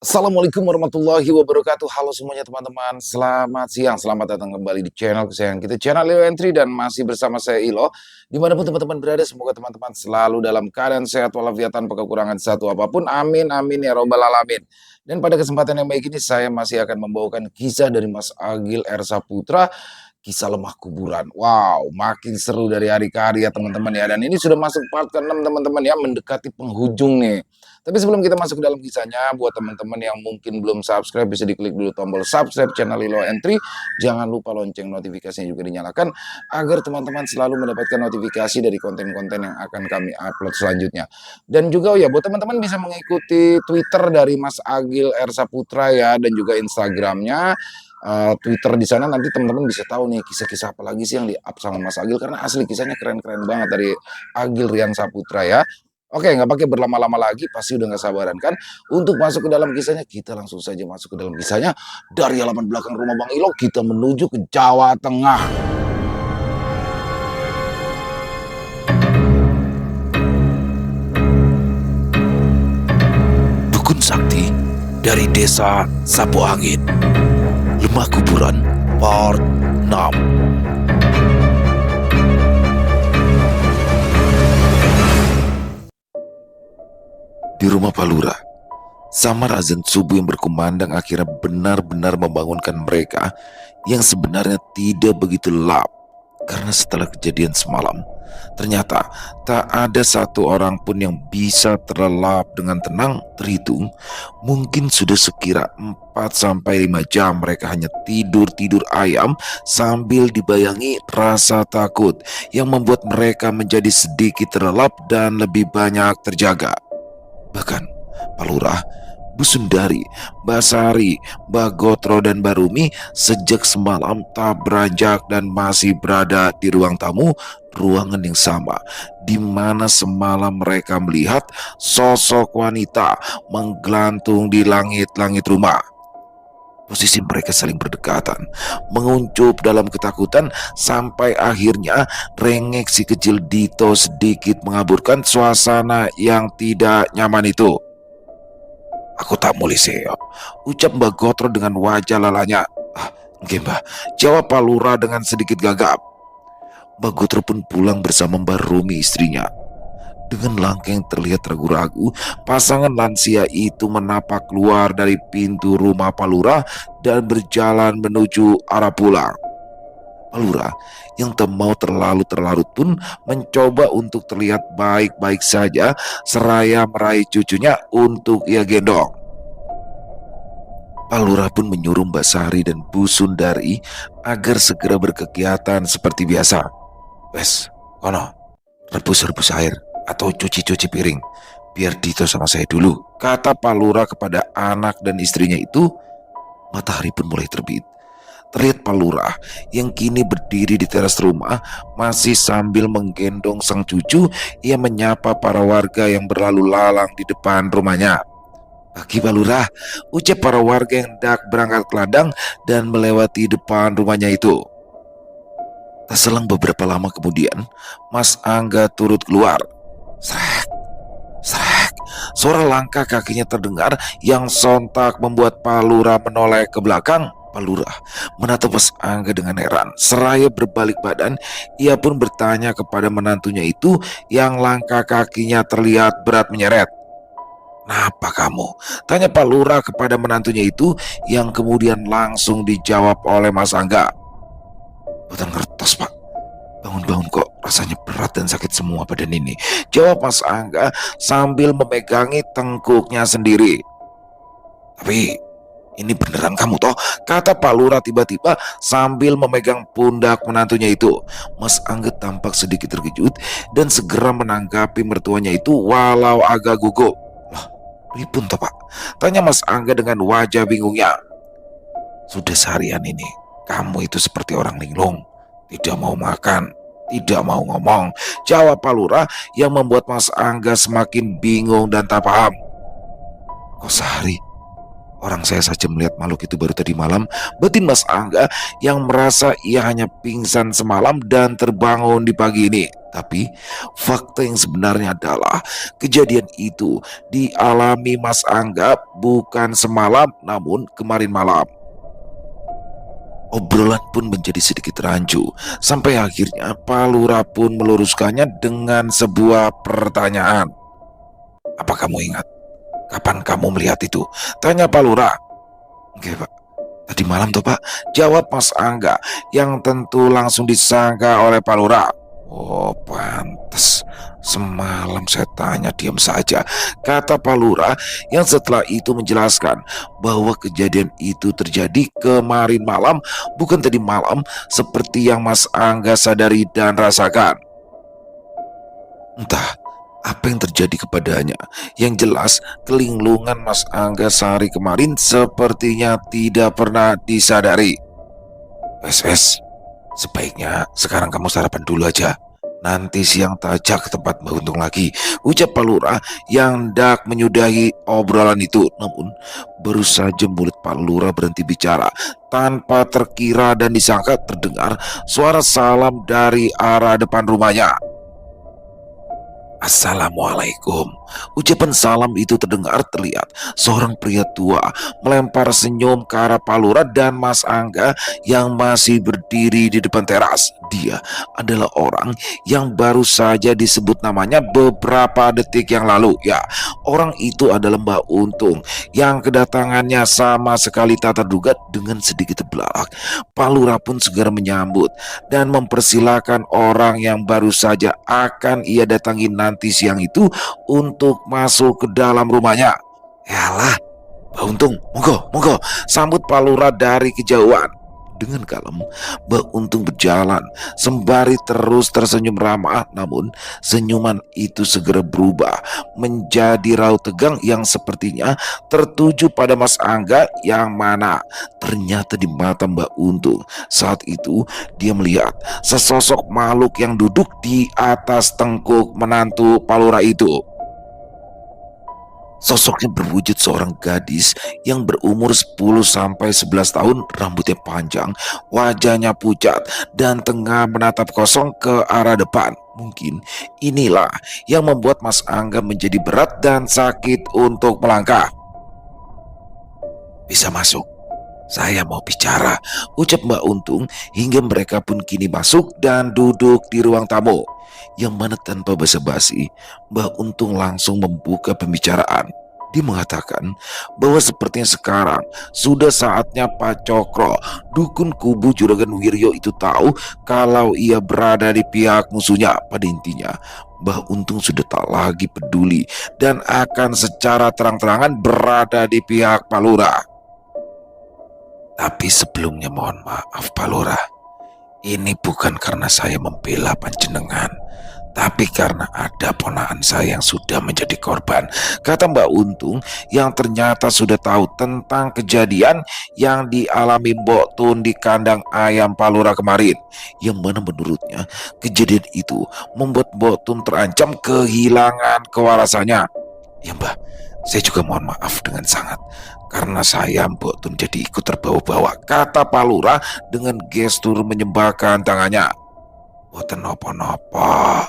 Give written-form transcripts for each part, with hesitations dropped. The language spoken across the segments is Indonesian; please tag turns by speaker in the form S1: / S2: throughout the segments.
S1: Assalamualaikum warahmatullahi wabarakatuh. Halo semuanya teman-teman, selamat siang, selamat datang kembali di channel kesayangan kita, channel Leo Entry, dan masih bersama saya Ilo. Dimanapun teman-teman berada, semoga teman-teman selalu dalam keadaan sehat walafiat tanpa kekurangan satu apapun. Amin, amin ya robbal alamin. Dan pada kesempatan yang baik ini saya masih akan membawakan kisah dari Mas Agil R. Saputra, kisah lemah kuburan. Wow, makin seru dari hari ke hari ya teman-teman ya. Dan ini sudah masuk part ke-6 teman-teman ya, mendekati penghujung nih. Tapi sebelum kita masuk ke dalam kisahnya, buat teman-teman yang mungkin belum subscribe, bisa diklik dulu tombol subscribe channel Lilo Entry. Jangan lupa lonceng notifikasinya juga dinyalakan, agar teman-teman selalu mendapatkan notifikasi dari konten-konten yang akan kami upload selanjutnya. Dan juga ya, buat teman-teman bisa mengikuti Twitter dari Mas Agil R. Saputra ya, dan juga Instagramnya. Twitter di sana nanti teman-teman bisa tahu nih kisah-kisah apa lagi sih yang di-up sama Mas Agil, karena asli kisahnya keren-keren banget dari Agil Rian Saputra ya. Oke, nggak pakai berlama-lama lagi, pasti udah nggak sabaran kan untuk masuk ke dalam kisahnya. Kita langsung saja masuk ke dalam kisahnya. Dari halaman belakang rumah Bang Ilo, kita menuju ke Jawa Tengah.
S2: Dukun Sakti dari Desa Sapu Angin, Lemah Kuburan Part 6. Di rumah Palura, samar azan subuh yang berkumandang akhirnya benar-benar membangunkan mereka yang sebenarnya tidak begitu lelap. Karena setelah kejadian semalam, ternyata tak ada satu orang pun yang bisa terlelap dengan tenang. Terhitung mungkin sudah sekira 4-5 jam mereka hanya tidur-tidur ayam sambil dibayangi rasa takut yang membuat mereka menjadi sedikit terlelap dan lebih banyak terjaga. Bahkan Palurah, Bu Sundari, Mbak Sari, Mbak Gotro, dan Mbak Rumi sejak semalam tak beranjak dan masih berada di ruang tamu, ruangan yang sama di mana semalam mereka melihat sosok wanita menggelantung di langit-langit rumah. Posisi mereka saling berdekatan, menguncup dalam ketakutan, sampai akhirnya rengek si kecil Dito sedikit mengaburkan suasana yang tidak nyaman itu. "Aku tak mulai seo," ucap Mbak Gotro dengan wajah lalanya. "Nggih Mbah," jawab Palura dengan sedikit gagap. Mbak Gotro pun pulang bersama Mbak Rumi istrinya. Dengan langkah yang terlihat ragu-ragu, pasangan lansia itu menapak keluar dari pintu rumah Palura dan berjalan menuju arah pulang. Palura yang tak mau terlalu terlarut pun mencoba untuk terlihat baik-baik saja, seraya meraih cucunya untuk ia gendong. Palura pun menyuruh Mbak Sari dan Bu Sundari agar segera berkegiatan seperti biasa. "Wes, kono, rebus-rebus air atau cuci-cuci piring, biar Dito sama saya dulu," kata Palura kepada anak dan istrinya itu. Matahari pun mulai terbit. Terlihat Palura yang kini berdiri di teras rumah masih sambil menggendong sang cucu. Ia menyapa para warga yang berlalu lalang di depan rumahnya. "Pagi Palura," ucap para warga yang hendak berangkat ke ladang dan melewati depan rumahnya itu. Tak selang beberapa lama kemudian, Mas Angga turut keluar. Srek, srek, suara langkah kakinya terdengar yang sontak membuat Palura menoleh ke belakang. Palura menatap Mas Angga dengan heran. Seraya berbalik badan, ia pun bertanya kepada menantunya itu yang langkah kakinya terlihat berat menyeret. "Kenapa kamu?" tanya Palura kepada menantunya itu, yang kemudian langsung dijawab oleh Mas Angga. "Batang kertas Pak, bangun-bangun kok rasanya berat dan sakit semua badan ini," jawab Mas Angga sambil memegangi tengkuknya sendiri. "Tapi ini beneran kamu toh?" kata Pak Lurah tiba-tiba sambil memegang pundak menantunya itu. Mas Angga tampak sedikit terkejut dan segera menanggapi mertuanya itu walau agak gugup. "Lah, pripun toh Pak?" tanya Mas Angga dengan wajah bingungnya. "Sudah seharian ini kamu itu seperti orang linglung, tidak mau makan, tidak mau ngomong," jawab Pak Lurah yang membuat Mas Angga semakin bingung dan tak paham. "Kok sehari? Orang saya saja melihat makhluk itu baru tadi malam, batin Mas Angga yang merasa ia hanya pingsan semalam dan terbangun di pagi ini. Tapi fakta yang sebenarnya adalah kejadian itu dialami Mas Angga bukan semalam namun kemarin malam. Obrolan pun menjadi sedikit rancu, sampai akhirnya Pak Lurah pun meluruskannya dengan sebuah pertanyaan. "Apa kamu ingat? Kapan kamu melihat itu?" tanya Pak Lurah. "Oke Pak, tadi malam tuh Pak," jawab Mas Angga yang tentu langsung disangka oleh Pak Lurah. "Oh pantes, semalam saya tanya diam saja," kata Pak Lurah yang setelah itu menjelaskan bahwa kejadian itu terjadi kemarin malam, bukan tadi malam seperti yang Mas Angga sadari dan rasakan. Entah apa yang terjadi kepadanya. Yang jelas, kelinglungan Mas Angga sehari kemarin sepertinya tidak pernah disadari. Wes, sebaiknya sekarang kamu sarapan dulu aja. Nanti siang tajak ke tempat Mbak Untung lagi, ucap Pak Lurah yang hendak menyudahi obrolan itu. Namun, baru saja mulut Pak Lurah berhenti bicara, tanpa terkira dan disangka terdengar suara salam dari arah depan rumahnya. "Assalamualaikum." Ucapan salam itu terdengar terlihat seorang pria tua melempar senyum ke arah Pak Lurah dan Mas Angga yang masih berdiri di depan teras. Dia adalah orang yang baru saja disebut namanya beberapa detik yang lalu. Ya, orang itu adalah Mbak Untung yang kedatangannya sama sekali tak terduga. Dengan sedikit terbelalak, Pak Lurah pun segera menyambut dan mempersilahkan orang yang baru saja akan ia datangi nanti siang itu untuk masuk ke dalam rumahnya. "Yalah, Mbak Untung, monggo," sambut Pak Lurah dari kejauhan. Dengan kalem, Mbak Untung berjalan sembari terus tersenyum ramah, namun senyuman itu segera berubah menjadi raut tegang yang sepertinya tertuju pada Mas Angga, yang mana ternyata di mata Mbak Untung saat itu dia melihat sesosok makhluk yang duduk di atas tengkuk menantu Pak Lurah itu. Sosoknya berwujud seorang gadis yang berumur 10 sampai 11 tahun, rambutnya panjang, wajahnya pucat, dan tengah menatap kosong ke arah depan. Mungkin inilah yang membuat Mas Angga menjadi berat dan sakit untuk melangkah. "Bisa masuk, saya mau bicara," ucap Mbak Untung hingga mereka pun kini masuk dan duduk di ruang tamu. Yang mana tanpa basa-basi, Mbak Untung langsung membuka pembicaraan. Dia mengatakan bahwa sepertinya sekarang sudah saatnya Pak Cokro, dukun kubu Juragan Wiryo itu tahu kalau ia berada di pihak musuhnya. Pada intinya, Mbah Untung sudah tak lagi peduli dan akan secara terang-terangan berada di pihak Pak Lurah. "Tapi sebelumnya mohon maaf Pak Lurah, ini bukan karena saya membela panjenengan, tapi karena ada ponakan saya yang sudah menjadi korban," kata Mbak Untung yang ternyata sudah tahu tentang kejadian yang dialami Mbok Tun di kandang ayam Pak Lurah kemarin. Yang mana menurutnya kejadian itu membuat Mbok Tun terancam kehilangan kewarasannya. "Ya Mbah, saya juga mohon maaf dengan sangat, karena saya Mbok Tun jadi ikut terbawa-bawa," kata Pak Lurah dengan gestur menyembahkan tangannya. "Boten nopo-nopo.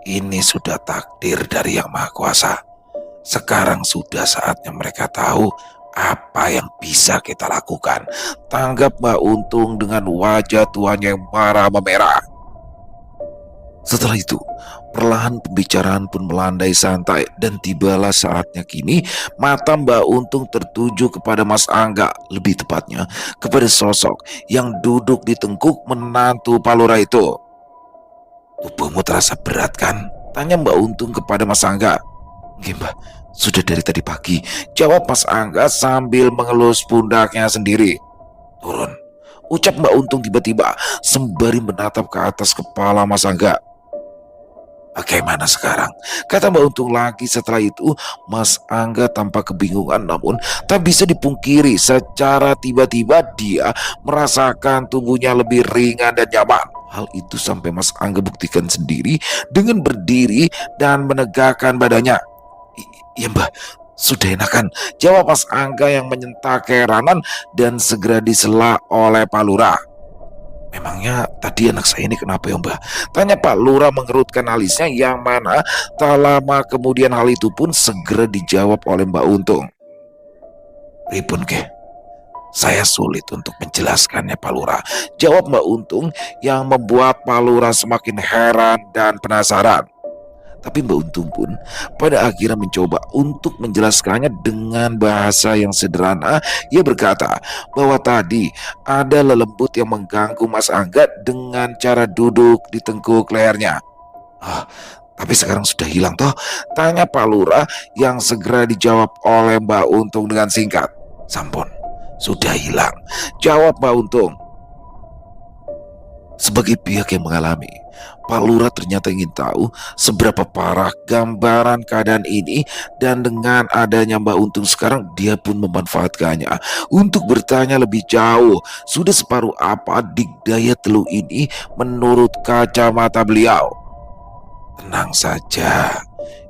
S2: Ini sudah takdir dari Yang Maha Kuasa. Sekarang sudah saatnya mereka tahu apa yang bisa kita lakukan," tanggap Mbak Untung dengan wajah tuanya yang marah memerah. Setelah itu, perlahan pembicaraan pun melandai santai dan tibalah saatnya kini mata Mbak Untung tertuju kepada Mas Angga, lebih tepatnya kepada sosok yang duduk di tengkuk menantu Pak Lurah itu. "Tubuhmu terasa berat kan?" tanya Mbak Untung kepada Mas Angga. "Nggih Mbah, sudah dari tadi pagi," jawab Mas Angga sambil mengelus pundaknya sendiri. "Turun," ucap Mbak Untung tiba-tiba sembari menatap ke atas kepala Mas Angga. "Bagaimana sekarang?" kata Mbak Untung lagi. Setelah itu Mas Angga tampak kebingungan, namun tak bisa dipungkiri secara tiba-tiba dia merasakan tubuhnya lebih ringan dan nyaman. Hal itu sampai Mas Angga buktikan sendiri dengan berdiri dan menegakkan badannya. "Ya Mbah, Sudah enakan, jawab Mas Angga yang menyentak keheranan dan segera disela oleh Pak Lurah. Memangnya tadi anak saya ini kenapa ya Mbah? Tanya Pak Lurah mengerutkan alisnya, yang mana tak lama kemudian hal itu pun segera dijawab oleh Mbak Untung. Pripun ke? Saya sulit untuk menjelaskannya Pak Lurah, jawab Mbak Untung yang membuat Pak Lurah semakin heran dan penasaran. Tapi Mbak Untung pun pada akhirnya mencoba untuk menjelaskannya dengan bahasa yang sederhana. Ia berkata bahwa tadi ada lelembut yang mengganggu Mas Angga dengan cara duduk di tengkuk lehernya. Ah, tapi sekarang sudah hilang toh? Tanya Pak Lurah yang segera dijawab oleh Mbak Untung dengan singkat. Sampun, sudah hilang, jawab Mbak Untung. Sebagai pihak yang mengalami, Pak Lurah ternyata ingin tahu seberapa parah gambaran keadaan ini, dan dengan adanya Mbak Untung sekarang dia pun memanfaatkannya untuk bertanya lebih jauh. Sudah separuh apa dikdaya teluh ini menurut kacamata beliau? Tenang saja,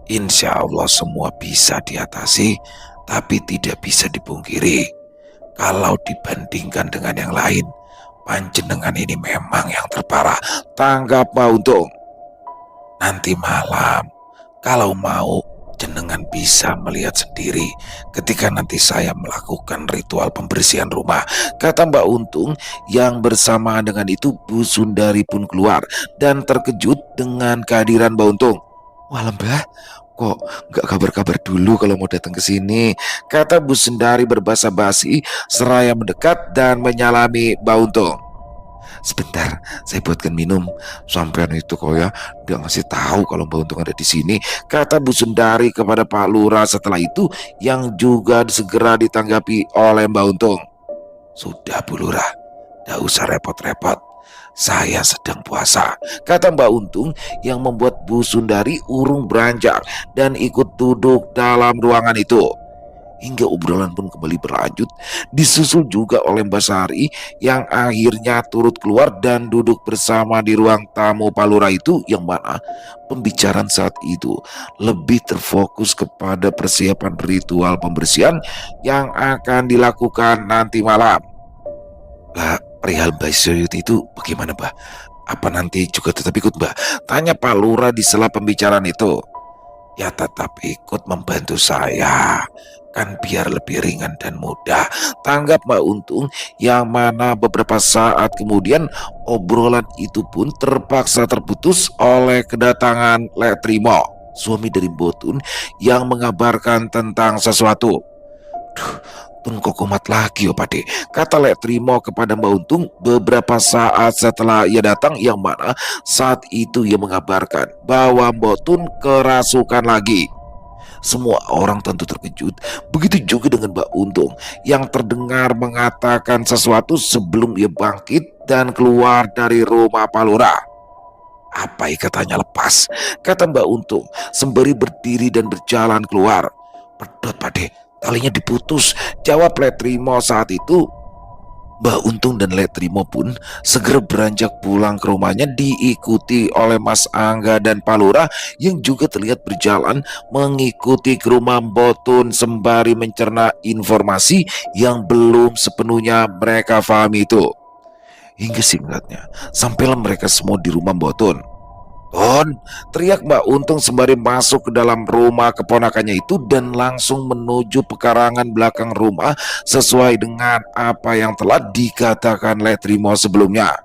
S2: insya Allah semua bisa diatasi, tapi tidak bisa dipungkiri kalau dibandingkan dengan yang lain, panjenengan ini memang yang terparah, tanggap Mbak Untung. Nanti malam, kalau mau, jenengan bisa melihat sendiri ketika nanti saya melakukan ritual pembersihan rumah, kata Mbak Untung. Yang bersamaan dengan itu Bu Sundari pun keluar dan terkejut dengan kehadiran Mbak Untung. Wah Mbah, kok nggak kabar-kabar dulu kalau mau datang ke sini, kata Bu Sundari berbahasa basi seraya mendekat dan menyalami Mbak Untung. Sebentar, saya buatkan minum. Sampean itu kok ya dia ngasih tahu kalau Mbak Untung ada di sini, kata Bu Sundari kepada Pak Lurah. Setelah itu yang juga segera ditanggapi oleh Mbak Untung. Sudah Bu Lurah, tidak usah repot-repot, saya sedang puasa, kata Mbak Untung yang membuat Bu Sundari urung beranjak dan ikut duduk dalam ruangan itu. Hingga obrolan pun kembali berlanjut, disusul juga oleh Mbak Sari yang akhirnya turut keluar dan duduk bersama di ruang tamu Pak Lurah itu, yang mana pembicaraan saat itu lebih terfokus kepada persiapan ritual pembersihan yang akan dilakukan nanti malam. Lah, perihal Mbak Soyuti itu bagaimana Mbak? Apa nanti juga tetap ikut Mbak? Tanya Pak Lurah di sela pembicaraan itu. Ya tetap ikut membantu saya, kan biar lebih ringan dan mudah, tanggap Mbak Untung, yang mana beberapa saat kemudian obrolan itu pun terpaksa terputus oleh kedatangan Letrimo, suami dari Botun, yang mengabarkan tentang sesuatu. Duh, Tun kok kumat lagi Pade, kata Letrimo kepada Mbak Untung beberapa saat setelah ia datang, yang mana saat itu ia mengabarkan bahwa Mbak Tun kerasukan lagi. Semua orang tentu terkejut, begitu juga dengan Mbak Untung yang terdengar mengatakan sesuatu sebelum ia bangkit dan keluar dari rumah Pak Lurah. Apa ikatannya lepas, kata Mbak Untung sembari berdiri dan berjalan keluar. Pedot Pade, talinya diputus, jawab Letrimo saat itu. Mbak Untung dan Letrimo pun segera beranjak pulang ke rumahnya, diikuti oleh Mas Angga dan Pak Lurah yang juga terlihat berjalan mengikuti ke rumah Botun sembari mencerna informasi yang belum sepenuhnya mereka pahami itu. Hingga singkatnya, sampailah mereka semua di rumah Botun. Ton, teriak Mbak Untung sembari masuk ke dalam rumah keponakannya itu dan langsung menuju pekarangan belakang rumah sesuai dengan apa yang telah dikatakan Letrimo sebelumnya.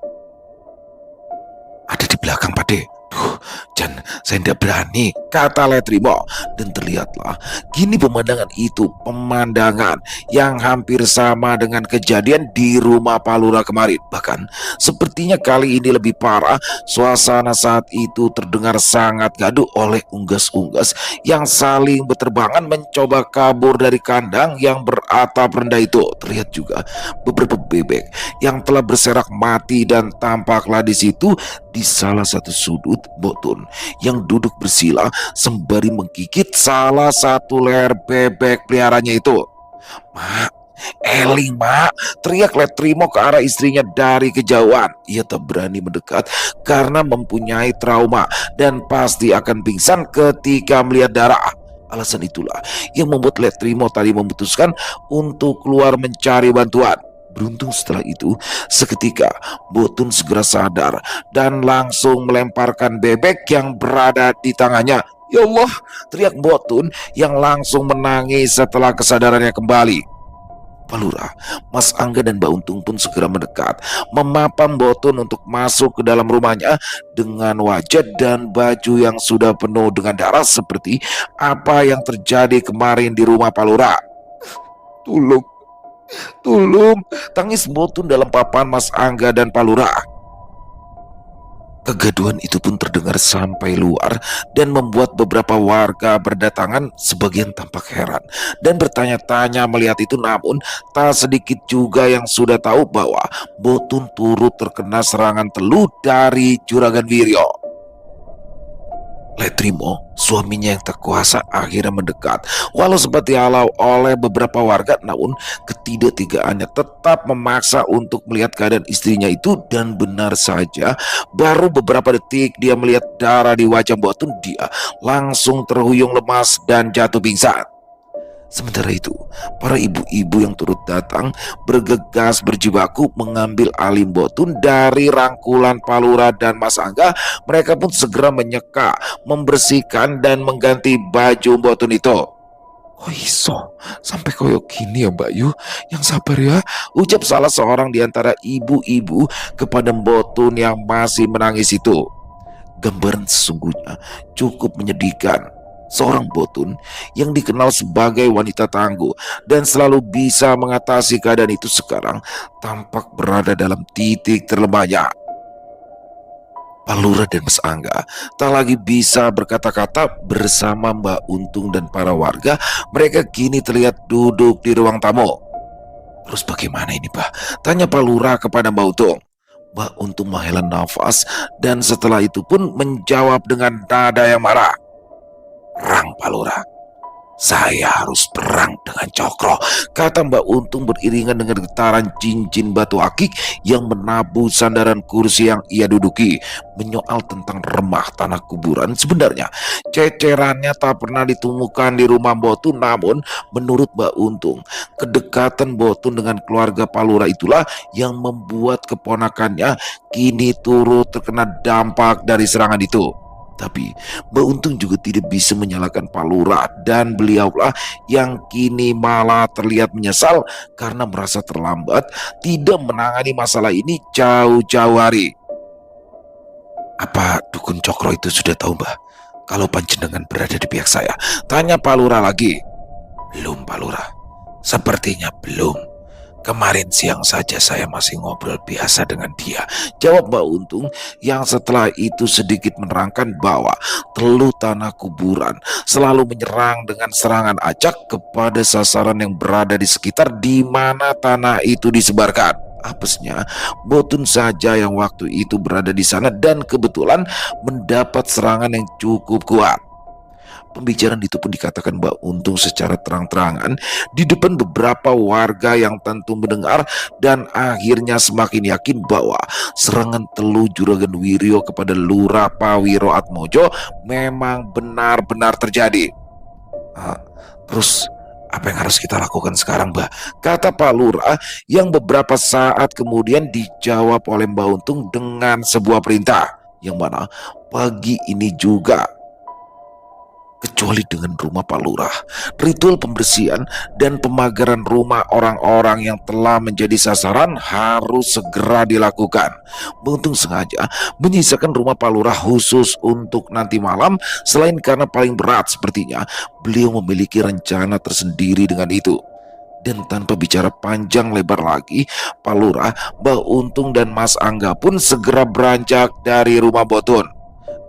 S2: Ada di belakang Pade. Jan, saya tidak berani, kata Letrimo. Dan terlihatlah kini pemandangan itu pemandangan yang hampir sama dengan kejadian di rumah Pak Lurah kemarin. Bahkan sepertinya kali ini lebih parah. Suasana saat itu terdengar sangat gaduh oleh unggas-unggas yang saling berterbangan mencoba kabur dari kandang yang beratap rendah itu. Terlihat juga beberapa bebek yang telah berserak mati dan tampaklah di situ di salah satu sudut Botun yang duduk bersila sembari menggigit salah satu leher bebek peliharanya itu. Mak, Eli mak, teriak Letrimo ke arah istrinya dari kejauhan. Ia tak berani mendekat karena mempunyai trauma dan pasti akan pingsan ketika melihat darah. Alasan itulah yang membuat Letrimo tadi memutuskan untuk keluar mencari bantuan. Beruntung setelah itu, seketika Botun segera sadar dan langsung melemparkan bebek yang berada di tangannya. Ya Allah, teriak Botun yang langsung menangis setelah kesadarannya kembali. Pak Lurah, Mas Angga dan Mbak Untung pun segera mendekat, memapam Botun untuk masuk ke dalam rumahnya dengan wajah dan baju yang sudah penuh dengan darah seperti apa yang terjadi kemarin di rumah Pak Lurah. Tolong, tolong, tangis Botun dalam papan Mas Angga dan Pak Lurah. Kegaduhan itu pun terdengar sampai luar dan membuat beberapa warga berdatangan, sebagian tampak heran dan bertanya-tanya melihat itu, namun tak sedikit juga yang sudah tahu bahwa Botun turut terkena serangan teluh dari Juragan Wiryo. Letrimo, suaminya yang tak kuasa, akhirnya mendekat. Walau sempat dihalau oleh beberapa warga, namun ketiga-tigaannya tetap memaksa untuk melihat keadaan istrinya itu. Dan benar saja, baru beberapa detik dia melihat darah di wajah Botun, dia langsung terhuyung lemas dan jatuh pingsan. Sementara itu, para ibu-ibu yang turut datang bergegas berjibaku mengambil alih Botun dari rangkulan Pak Lurah dan Mas Angga. Mereka pun segera menyeka, membersihkan dan mengganti baju Botun itu. Oh iso, sampai koyo gini ya Mbak Yu, yang sabar ya, ucap salah seorang di antara ibu-ibu kepada Botun yang masih menangis itu. Gambaran sesungguhnya cukup menyedihkan. Seorang Botun yang dikenal sebagai wanita tangguh dan selalu bisa mengatasi keadaan itu sekarang tampak berada dalam titik terlemahnya. Pak Lurah dan Mas Angga tak lagi bisa berkata-kata bersama Mbak Untung dan para warga. Mereka kini terlihat duduk di ruang tamu. Terus bagaimana ini Pak? Tanya Pak Lurah kepada Mbak Untung. Mbak Untung menghela nafas dan setelah itu pun menjawab dengan nada yang marah. Perang Pak Lurah, saya harus perang dengan Cokro, kata Mbak Untung beriringan dengan getaran cincin batu akik yang menabuh sandaran kursi yang ia duduki. Menyoal tentang remah tanah kuburan, sebenarnya cecerannya tak pernah ditemukan di rumah Botun, namun menurut Mbak Untung, kedekatan Botun dengan keluarga Pak Lurah itulah yang membuat keponakannya kini turut terkena dampak dari serangan itu. Tapi Mbak Untung juga tidak bisa menyalahkan Pak Lurah, dan beliaulah yang kini malah terlihat menyesal karena merasa terlambat tidak menangani masalah ini jauh-jauh hari. Apa dukun Cokro itu sudah tahu Mbah kalau panjenengan berada di pihak saya? Tanya Pak Lurah lagi. Belum Pak Lurah, sepertinya belum. Kemarin siang saja saya masih ngobrol biasa dengan dia, jawab Mbak Untung yang setelah itu sedikit menerangkan bahwa teluh tanah kuburan selalu menyerang dengan serangan acak kepada sasaran yang berada di sekitar di mana tanah itu disebarkan. Apesnya, Botun saja yang waktu itu berada di sana dan kebetulan mendapat serangan yang cukup kuat. Pembicaraan itu pun dikatakan Mbak Untung secara terang-terangan di depan beberapa warga yang tentu mendengar, dan akhirnya semakin yakin bahwa serangan teluh Juragan Wiryo kepada Lurah Pawiro Atmojo memang benar-benar terjadi. Terus apa yang harus kita lakukan sekarang Mbak? Kata Pak Lurah yang beberapa saat kemudian dijawab oleh Mbak Untung dengan sebuah perintah, yang mana pagi ini juga, kecuali dengan rumah Pak Lurah, ritual pembersihan dan pemagaran rumah orang-orang yang telah menjadi sasaran harus segera dilakukan. Untung sengaja menyisakan rumah Pak Lurah khusus untuk nanti malam. Selain karena paling berat, sepertinya beliau memiliki rencana tersendiri dengan itu. Dan tanpa bicara panjang lebar lagi, Pak Lurah, Mbak Untung dan Mas Angga pun segera beranjak dari rumah Botun.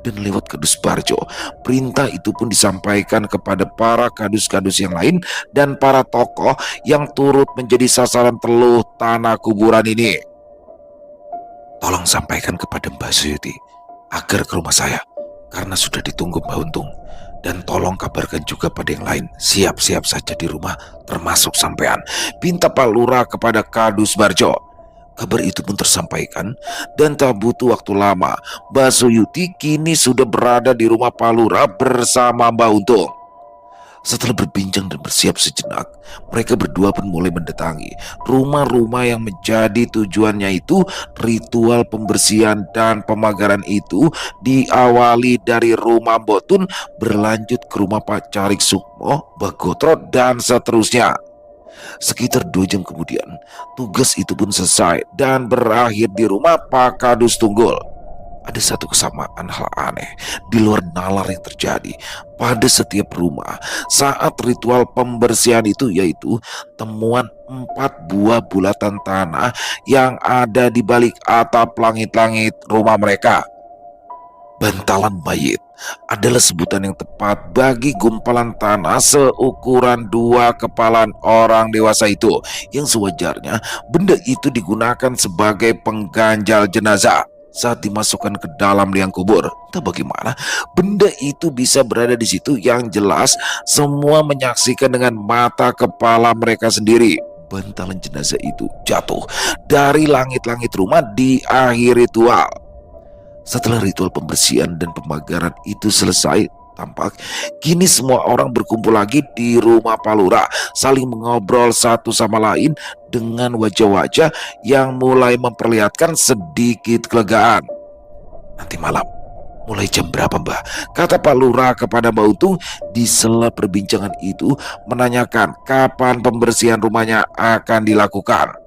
S2: Dan lewat Kadus Barjo, perintah itu pun disampaikan kepada para kadus-kadus yang lain dan para tokoh yang turut menjadi sasaran teluh tanah kuburan ini. Tolong sampaikan kepada Mbak Suyuti agar ke rumah saya, karena sudah ditunggu Mbak Untung. Dan tolong kabarkan juga pada yang lain, siap-siap saja di rumah termasuk sampean, pinta Pak Lurah kepada Kadus Barjo. Kabar itu pun tersampaikan, dan tak butuh waktu lama, Mbak Suyuti kini sudah berada di rumah Pak Lurah bersama Mbak Untung. Setelah berbincang dan bersiap sejenak, mereka berdua pun mulai mendatangi rumah-rumah yang menjadi tujuannya itu. Ritual pembersihan dan pemagaran itu diawali dari rumah Botun, berlanjut ke rumah Pak Carik Sukmo, Bagotro, dan seterusnya. Sekitar 2 jam kemudian, tugas itu pun selesai dan berakhir di rumah Pak Kadus Tunggul. Ada satu kesamaan hal aneh di luar nalar yang terjadi pada setiap rumah saat ritual pembersihan itu, yaitu temuan 4 buah bulatan tanah yang ada di balik atap langit-langit rumah mereka. Bantalan mayit adalah sebutan yang tepat bagi gumpalan tanah seukuran 2 kepalan orang dewasa itu, yang sewajarnya benda itu digunakan sebagai pengganjal jenazah saat dimasukkan ke dalam liang kubur. Entah bagaimana benda itu bisa berada di situ. Yang jelas semua menyaksikan dengan mata kepala mereka sendiri. Bantalan jenazah itu jatuh dari langit-langit rumah di akhir ritual. Setelah ritual pembersihan dan pemagaran itu selesai, tampak kini semua orang berkumpul lagi di rumah Pak Lurah, saling mengobrol satu sama lain dengan wajah-wajah yang mulai memperlihatkan sedikit kelegaan. Nanti malam, mulai jam berapa Mbak? Kata Pak Lurah kepada Mbak Untung di sela perbincangan itu, menanyakan kapan pembersihan rumahnya akan dilakukan.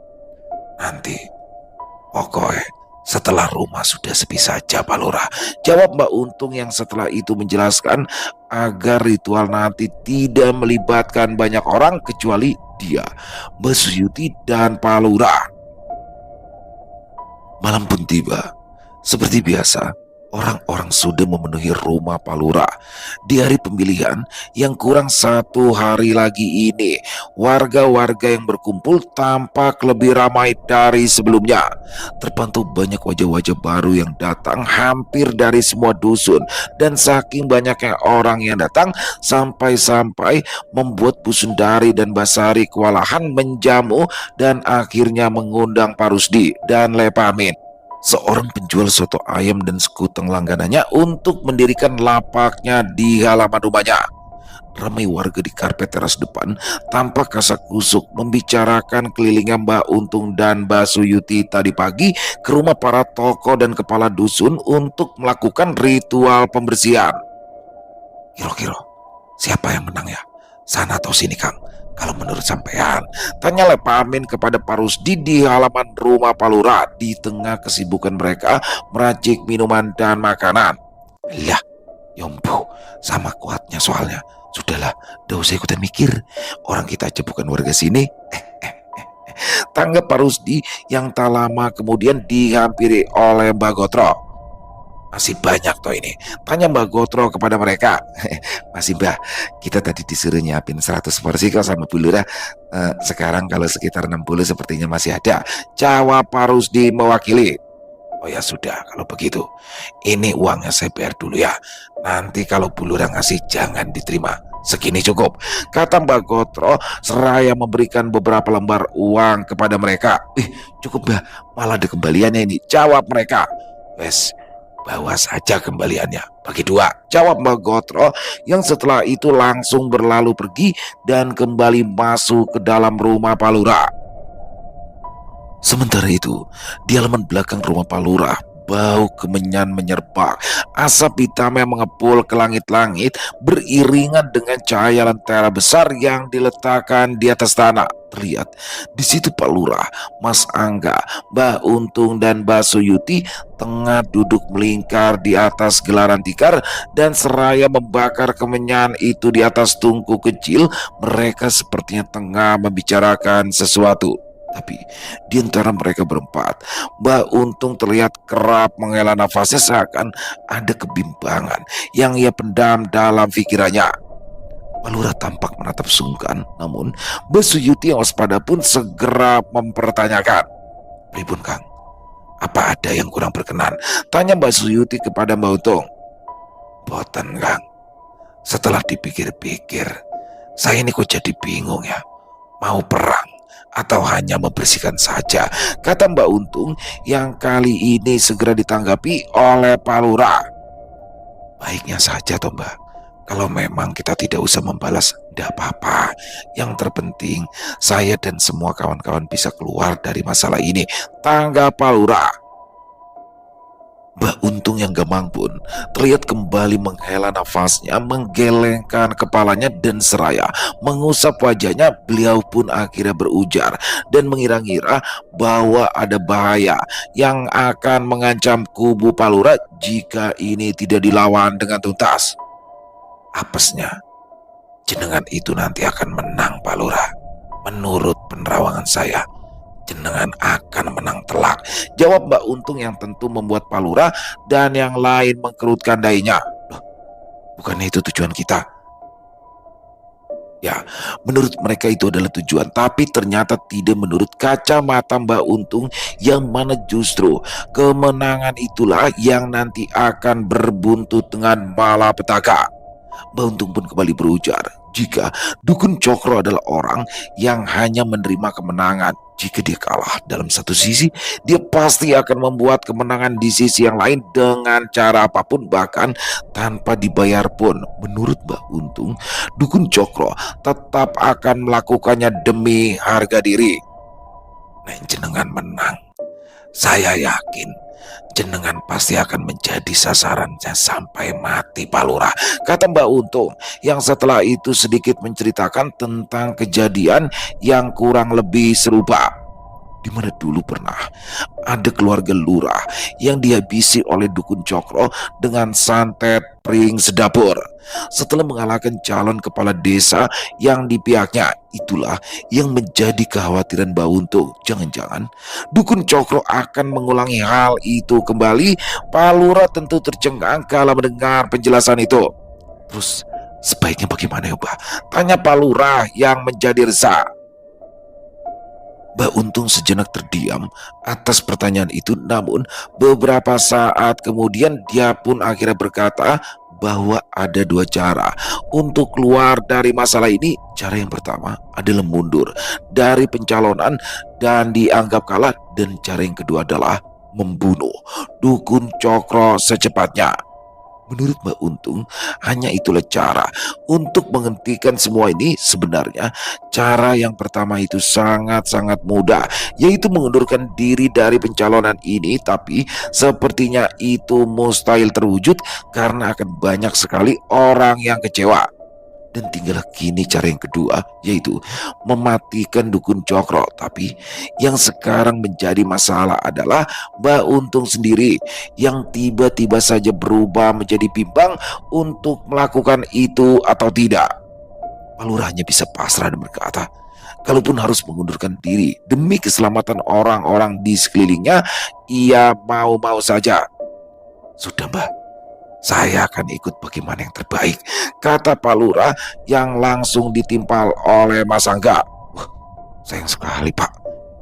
S2: Nanti, pokoknya setelah rumah sudah sepi saja Pak Lurah, jawab Mbak Untung, yang setelah itu menjelaskan agar ritual nanti tidak melibatkan banyak orang kecuali dia, Mbak Suyuti, dan Pak Lurah. Malam pun tiba. Seperti biasa, orang-orang sudah memenuhi rumah Pak Lurah. Di hari pemilihan yang kurang 1 hari lagi ini, warga-warga yang berkumpul tampak lebih ramai dari sebelumnya. Terpantau banyak wajah-wajah baru yang datang hampir dari semua dusun, dan saking banyaknya orang yang datang sampai-sampai membuat Bu Sundari dan Basari kewalahan menjamu dan akhirnya mengundang Pak Rusdi dan Lepamin, seorang penjual soto ayam dan sekuteng langganannya, untuk mendirikan lapaknya di halaman rumahnya. Ramai warga di karpet teras depan tampak kasak-kusuk membicarakan kelilingnya Mbak Untung dan Mbak Suyuti tadi pagi ke rumah para tokoh dan kepala dusun untuk melakukan ritual pembersihan. Kira-kira siapa yang menang ya? Sana atau sini Kang? Kalau menurut sampean, tanya Lepamin kepada Pak Rusdi di halaman rumah Pak Lurah di tengah kesibukan mereka meracik minuman dan makanan. Lah, Yombo, sama kuatnya soalnya. Sudahlah, gak usah ikutan mikir. Orang kita aja bukan warga sini. Tanggap Pak Rusdi yang tak lama kemudian dihampiri oleh Mbak Gotro. Masih banyak toh ini, tanya Mbak Gotro kepada mereka. Masih Mbak, kita tadi disuruh nyiapin 100 porsi kok sama Bu Lurah. Sekarang kalau sekitar 60 sepertinya masih ada, jawab Pak Rusdi mewakili. Oh ya sudah, kalau begitu ini uangnya saya bayar dulu ya. Nanti kalau Bu Lurah ngasih jangan diterima, segini cukup, kata Mbak Gotro seraya memberikan beberapa lembar uang kepada mereka. Cukup Mbak, malah ada kembaliannya ini, jawab mereka. Wes, bawa saja kembaliannya, bagi 2, jawab Mbak Gotro, yang setelah itu langsung berlalu pergi dan kembali masuk ke dalam rumah Pak Lurah. Sementara itu, di halaman belakang rumah Pak Lurah, bau kemenyan menyerpak, asap hitam yang mengepul ke langit-langit beriringan dengan cahaya lentera besar yang diletakkan di atas tanah. Terlihat di situ Pak Lurah, Mas Angga, Mbak Untung, dan Mbak Suyuti tengah duduk melingkar di atas gelaran tikar dan seraya membakar kemenyan itu di atas tungku kecil. Mereka sepertinya tengah membicarakan sesuatu. Tapi di antara mereka berempat, Mbak Untung terlihat kerap menghela nafasnya seakan ada kebimbangan yang ia pendam dalam pikirannya. Pak Lurah tampak menatap sungkan, namun Mbak Suyuti yang waspada pun segera mempertanyakan. Pripun Kang? Apa ada yang kurang berkenan? Tanya Mbak Suyuti kepada Mbak Untung. Boten Kang. Setelah dipikir-pikir, saya ini kok jadi bingung ya. Mau perang atau hanya membersihkan saja, kata Mbak Untung yang kali ini segera ditanggapi oleh Pak Lurah. Baiknya saja toh Mbak, Kalau memang kita tidak usah membalas, tidak apa-apa. Yang terpenting, saya dan semua kawan-kawan bisa keluar dari masalah ini. Tanggap Pak Lurah. Mbak Untung yang gemang pun terlihat kembali menghela nafasnya, menggelengkan kepalanya dan seraya mengusap wajahnya. Beliau pun akhirnya berujar dan mengira-ngira bahwa ada bahaya yang akan mengancam kubu Pak Lurah jika ini tidak dilawan dengan tuntas. Apesnya, jenengan itu nanti akan menang Pak Lurah. Menurut penerawangan saya, jenengan akan menang telak, jawab Mbak Untung yang tentu membuat Pak Lurah dan yang lain mengkerutkan dahinya. Loh, bukannya itu tujuan kita? Ya, menurut mereka itu adalah tujuan, tapi ternyata tidak menurut kacamata Mbak Untung, yang mana justru kemenangan itulah yang nanti akan berbuntut dengan malapetaka. Mbak Untung pun kembali berujar, jika Dukun Cokro adalah orang yang hanya menerima kemenangan. Jika dia kalah dalam satu sisi, dia pasti akan membuat kemenangan di sisi yang lain dengan cara apapun, bahkan tanpa dibayar pun. Menurut Mbak Untung, Dukun Cokro tetap akan melakukannya demi harga diri. Nah, jenengan menang. Saya yakin jenengan pasti akan menjadi sasarannya sampai mati Pak Lurah, kata Mbak Untung, yang setelah itu sedikit menceritakan tentang kejadian yang kurang lebih serupa. Di mana dulu pernah ada keluarga lurah yang dihabisi oleh Dukun Cokro dengan santet pring sedapur. Setelah mengalahkan calon kepala desa yang di pihaknya, itulah yang menjadi kekhawatiran Mbak Untung. Jangan-jangan Dukun Cokro akan mengulangi hal itu kembali. Pak Lurah tentu tercengang kala mendengar penjelasan itu. Terus sebaiknya bagaimana ya Mbak? Tanya Pak Lurah yang menjadi resah. Mbak Untung sejenak terdiam atas pertanyaan itu, namun beberapa saat kemudian dia pun akhirnya berkata bahwa ada dua cara untuk keluar dari masalah ini. Cara yang pertama adalah mundur dari pencalonan dan dianggap kalah, dan cara yang kedua adalah membunuh Dukun Cokro secepatnya. Menurut Mbak Untung, hanya itulah cara untuk menghentikan semua ini. Sebenarnya cara yang pertama itu sangat-sangat mudah, yaitu mengundurkan diri dari pencalonan ini. Tapi sepertinya itu mustahil terwujud karena akan banyak sekali orang yang kecewa. Dan tinggal kini cara yang kedua, yaitu mematikan Dukun Cokro. Tapi yang sekarang menjadi masalah adalah Mbak Untung sendiri, yang tiba-tiba saja berubah menjadi bimbang untuk melakukan itu atau tidak. Pak Lurah hanya bisa pasrah dan berkata, kalaupun harus mengundurkan diri demi keselamatan orang-orang di sekelilingnya, ia mau-mau saja. Sudah Mbak, saya akan ikut bagaimana yang terbaik, kata Pak Lurah yang langsung ditimpal oleh Mas Angga. Wah, sayang sekali Pak,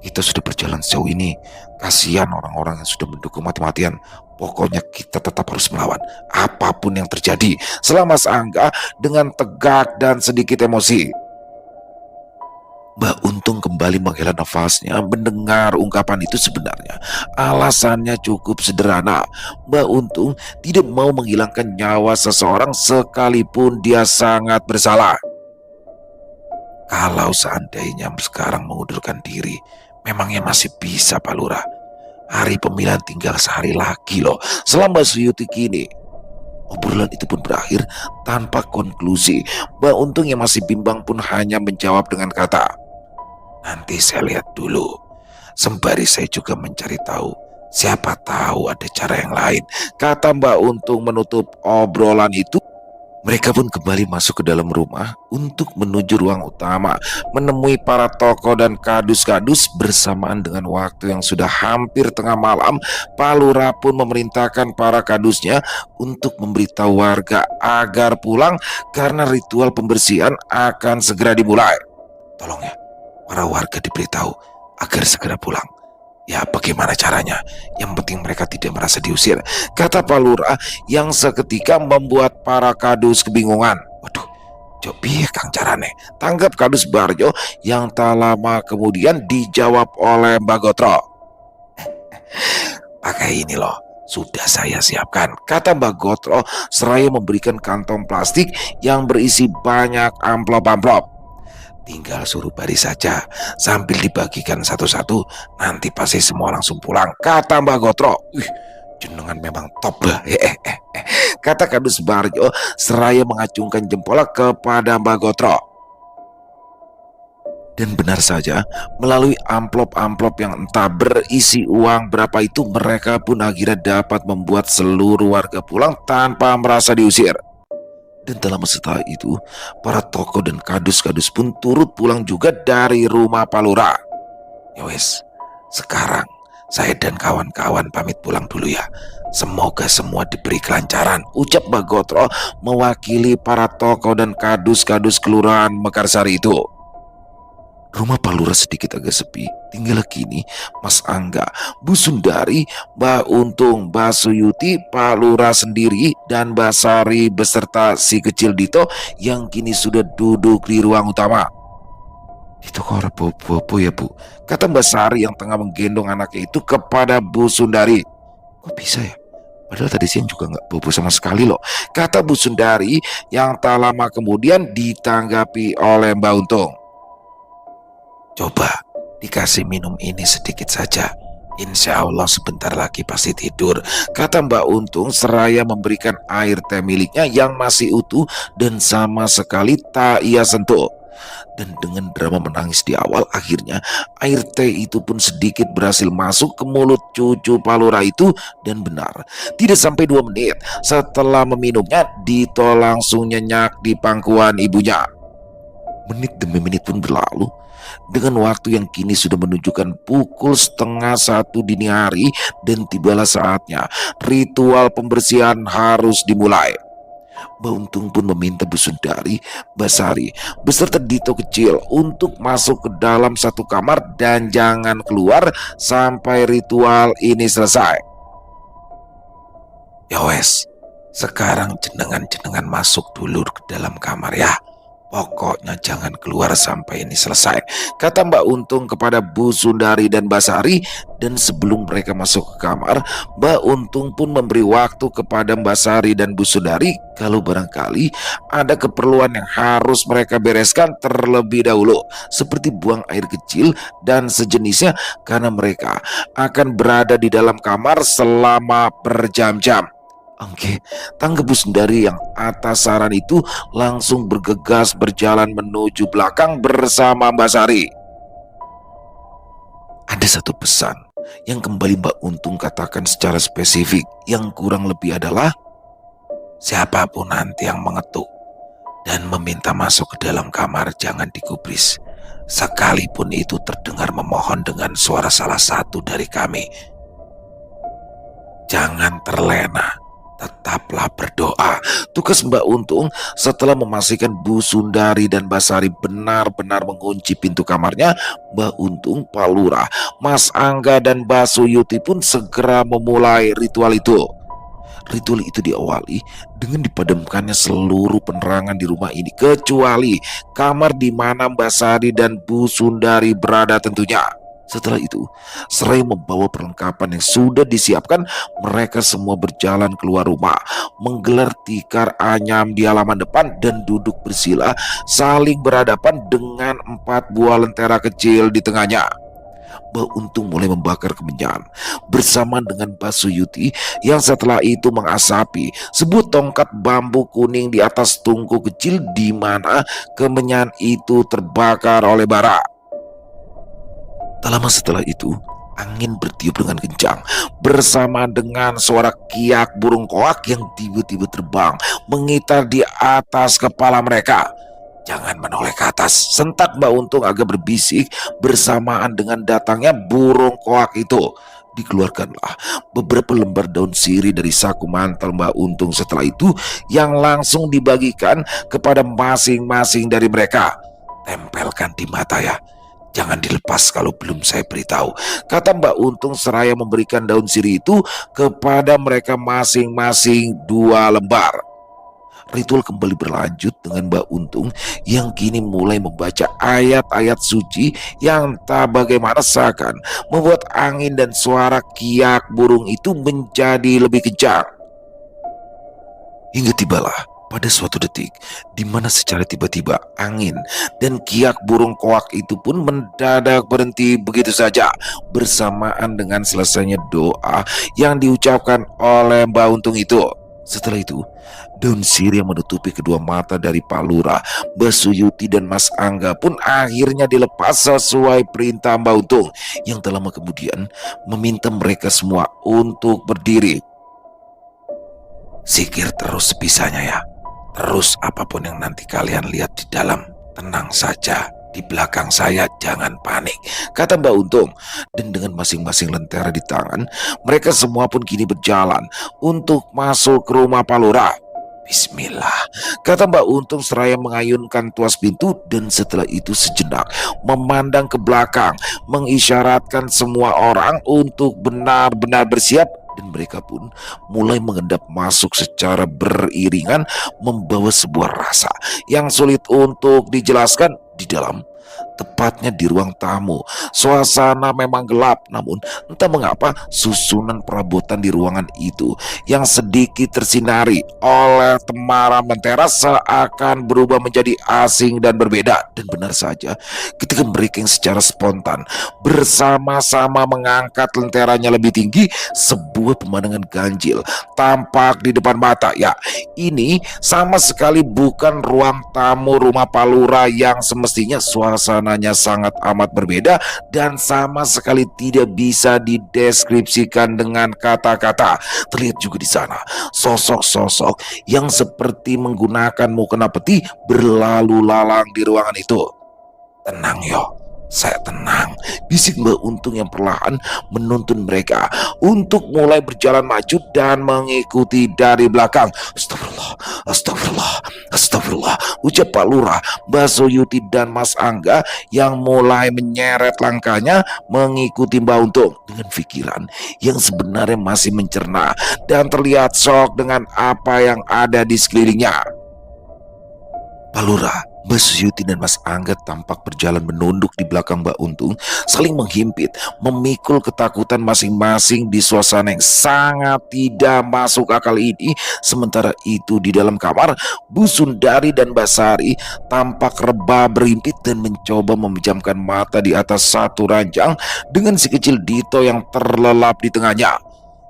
S2: kita sudah berjalan sejauh ini. Kasihan orang-orang yang sudah mendukung mati-matian. Pokoknya kita tetap harus melawan apapun yang terjadi, selama Mas Angga dengan tegak dan sedikit emosi. Mbak Untung kembali menghela nafasnya mendengar ungkapan itu. Sebenarnya alasannya cukup sederhana. Mbak Untung tidak mau menghilangkan nyawa seseorang sekalipun dia sangat bersalah. Kalau seandainya sekarang mengundurkan diri, memangnya masih bisa Pak Lurah? Hari pemilihan tinggal sehari lagi loh. Selama seyutik ini. Obrolan itu pun berakhir tanpa konklusi. Mbak Untung yang masih bimbang pun hanya menjawab dengan kata, nanti saya lihat dulu. Sembari saya juga mencari tahu, siapa tahu ada cara yang lain, kata Mbak Untung menutup obrolan itu. Mereka pun kembali masuk ke dalam rumah untuk menuju ruang utama, menemui para tokoh dan kadus-kadus. Bersamaan dengan waktu yang sudah hampir tengah malam, Pak Lurah pun memerintahkan para kadusnya untuk memberitahu warga agar pulang karena ritual pembersihan akan segera dimulai. Tolong ya, para warga diberitahu agar segera pulang. Ya, bagaimana caranya? Yang penting mereka tidak merasa diusir, kata Pak Lurah yang seketika membuat para kadus kebingungan. Waduh, cobi Kang carane, tanggap Kadus Barjo yang tak lama kemudian dijawab oleh Mbak Gotro. Pakai ini loh, Sudah saya siapkan, kata Mbak Gotro seraya memberikan kantong plastik yang berisi banyak amplop-amplop. Tinggal suruh baris saja sambil dibagikan satu-satu, nanti pasti semua langsung pulang, kata Mbak Gotro. Wih, jenengan memang top bah. Kata Kadus Barjo seraya mengacungkan jempolnya kepada Mbak Gotro. Dan benar saja, melalui amplop-amplop yang entah berisi uang berapa itu, mereka pun akhirnya dapat membuat seluruh warga pulang tanpa merasa diusir. Dan dalam setelah itu, para tokoh dan kadus-kadus pun turut pulang juga dari rumah Palura. Ya wes, sekarang saya dan kawan-kawan pamit pulang dulu ya. Semoga semua diberi kelancaran, ucap Mbak Gotro mewakili para tokoh dan kadus-kadus kelurahan Mekarsari itu. Rumah Palura sedikit agak sepi. Tinggal kini Mas Angga, Bu Sundari, Mbak Untung, Mbak Suyuti, Palura sendiri, dan Mbak Sari beserta si kecil Dito yang kini sudah duduk di ruang utama. Dito kok ora bobo ya Bu, kata Mbak Sari yang tengah menggendong anaknya itu kepada Bu Sundari. Kok bisa ya? Padahal tadi siang juga nggak bobo sama sekali loh, kata Bu Sundari yang tak lama kemudian ditanggapi oleh Mbak Untung. Coba dikasih minum ini sedikit saja, insya Allah sebentar lagi pasti tidur, kata Mbak Untung seraya memberikan air teh miliknya yang masih utuh dan sama sekali tak ia sentuh. Dan dengan drama menangis di awal, akhirnya air teh itu pun sedikit berhasil masuk ke mulut cucu Palura itu. Dan benar, tidak sampai 2 menit setelah meminumnya, Dito langsung nyenyak di pangkuan ibunya. Menit demi menit pun berlalu, dengan waktu yang kini sudah menunjukkan pukul 12:30 dini hari, dan tibalah saatnya ritual pembersihan harus dimulai. Mbak Untung pun meminta Bu Sundari, Mbak Sari, beserta Dito kecil untuk masuk ke dalam satu kamar dan jangan keluar sampai ritual ini selesai. Ya wes, sekarang jenengan masuk dulu ke dalam kamar ya. Pokoknya jangan keluar sampai ini selesai, kata Mbak Untung kepada Bu Sundari dan Mbak Sari. Dan sebelum mereka masuk ke kamar, Mbak Untung pun memberi waktu kepada Mbak Sari dan Bu Sundari kalau barangkali ada keperluan yang harus mereka bereskan terlebih dahulu, seperti buang air kecil dan sejenisnya, karena mereka akan berada di dalam kamar selama berjam-jam. Oke, tanggap Bu Sundari yang atas saran itu langsung bergegas berjalan menuju belakang bersama Mbak Sari. Ada satu pesan yang kembali Mbak Untung katakan secara spesifik, yang kurang lebih adalah siapapun nanti yang mengetuk dan meminta masuk ke dalam kamar jangan digubris, sekalipun itu terdengar memohon dengan suara salah satu dari kami. Jangan terlena, tetaplah berdoa, tugas Mbak Untung setelah memastikan Bu Sundari dan Mbak Sari benar-benar mengunci pintu kamarnya. Mbak Untung, Palura, Mas Angga, dan Mbak Suyuti pun segera memulai ritual itu. Ritual itu diawali dengan dipadamkannya seluruh penerangan di rumah ini, kecuali kamar di mana Mbak Sari dan Bu Sundari berada tentunya. Setelah itu, seraya membawa perlengkapan yang sudah disiapkan, mereka semua berjalan keluar rumah, menggelar tikar anyam di halaman depan dan duduk bersila saling berhadapan dengan 4 buah lentera kecil di tengahnya. Mbak Untung mulai membakar kemenyan bersama dengan Mbak Suyuti yang setelah itu mengasapi sebuah tongkat bambu kuning di atas tungku kecil di mana kemenyan itu terbakar oleh bara. Tak lama setelah itu, angin bertiup dengan kencang bersama dengan suara kiak burung koak yang tiba-tiba terbang mengitar di atas kepala mereka. Jangan menoleh ke atas, sentak Mbak Untung agak berbisik bersamaan dengan datangnya burung koak itu. Dikeluarkanlah beberapa lembar daun sirih dari saku mantel Mbak Untung setelah itu, yang langsung dibagikan kepada masing-masing dari mereka. Tempelkan di mata ya, jangan dilepas kalau belum saya beritahu, kata Mbak Untung seraya memberikan daun sirih itu kepada mereka masing-masing 2 lembar. ritual kembali berlanjut dengan Mbak Untung yang kini mulai membaca ayat-ayat suci yang tak bagaimana seakan membuat angin dan suara kiak burung itu menjadi lebih kencang. Hingga tibalah pada suatu detik di mana secara tiba-tiba angin dan kiak burung koak itu pun mendadak berhenti begitu saja bersamaan dengan selesainya doa yang diucapkan oleh Mbak Untung itu. Setelah itu, daun sirih yang menutupi kedua mata dari Pak Lurah, Mbak Suyuti dan Mas Angga pun akhirnya dilepas sesuai perintah Mbak Untung yang tak lama kemudian meminta mereka semua untuk berdiri. Zikir terus sebisanya ya. Terus apapun yang nanti kalian lihat di dalam, tenang saja. Di belakang saya jangan panik, kata Mbak Untung. Dan dengan masing-masing lentera di tangan, mereka semua pun kini berjalan untuk masuk ke rumah Pak Lurah. Bismillah, kata Mbak Untung seraya mengayunkan tuas pintu dan setelah itu sejenak memandang ke belakang, mengisyaratkan semua orang untuk benar-benar bersiap dan mereka pun mulai mengendap masuk secara beriringan membawa sebuah rasa yang sulit untuk dijelaskan di dalam. Tepatnya di ruang tamu, suasana memang gelap, namun entah mengapa susunan perabotan di ruangan itu yang sedikit tersinari oleh temaram lentera seakan berubah menjadi asing dan berbeda. Dan benar saja, ketika mereka yang secara spontan bersama-sama mengangkat lenteranya lebih tinggi, sebuah pemandangan ganjil tampak di depan mata. Ya, ini sama sekali bukan ruang tamu rumah Pak Lurah yang semestinya suasananya sangat amat berbeda dan sama sekali tidak bisa dideskripsikan dengan kata-kata. Terlihat juga di sana sosok-sosok yang seperti menggunakan mukena peti berlalu lalang di ruangan itu. Tenang yo, saya tenang, bisik Mbak Untung yang perlahan menuntun mereka untuk mulai berjalan maju dan mengikuti dari belakang. Astagfirullah, astagfirullah, astagfirullah, ucap Pak Lurah, Mbak Suyuti dan Mas Angga yang mulai menyeret langkahnya mengikuti Mbak Untung dengan pikiran yang sebenarnya masih mencerna dan terlihat shock dengan apa yang ada di sekelilingnya. Pak Lurah, Mbak Suyuti dan Mas Angga tampak berjalan menunduk di belakang Mbak Untung, saling menghimpit, memikul ketakutan masing-masing di suasana yang sangat tidak masuk akal ini. Sementara itu di dalam kamar, Bu Sundari dan Mbak Sari tampak rebah berhimpit dan mencoba memejamkan mata di atas satu ranjang dengan si kecil Dito yang terlelap di tengahnya.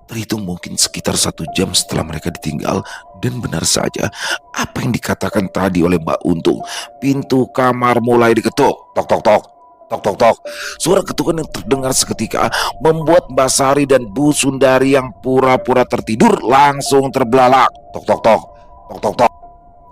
S2: Terhitung mungkin sekitar 1 jam setelah mereka ditinggal, dan benar saja apa yang dikatakan tadi oleh Mbak Untung. Pintu kamar mulai diketuk. Tok tok tok, tok tok tok. Suara ketukan yang terdengar seketika membuat Mbak Sari dan Bu Sundari yang pura-pura tertidur langsung terbelalak. Tok tok tok, tok tok tok.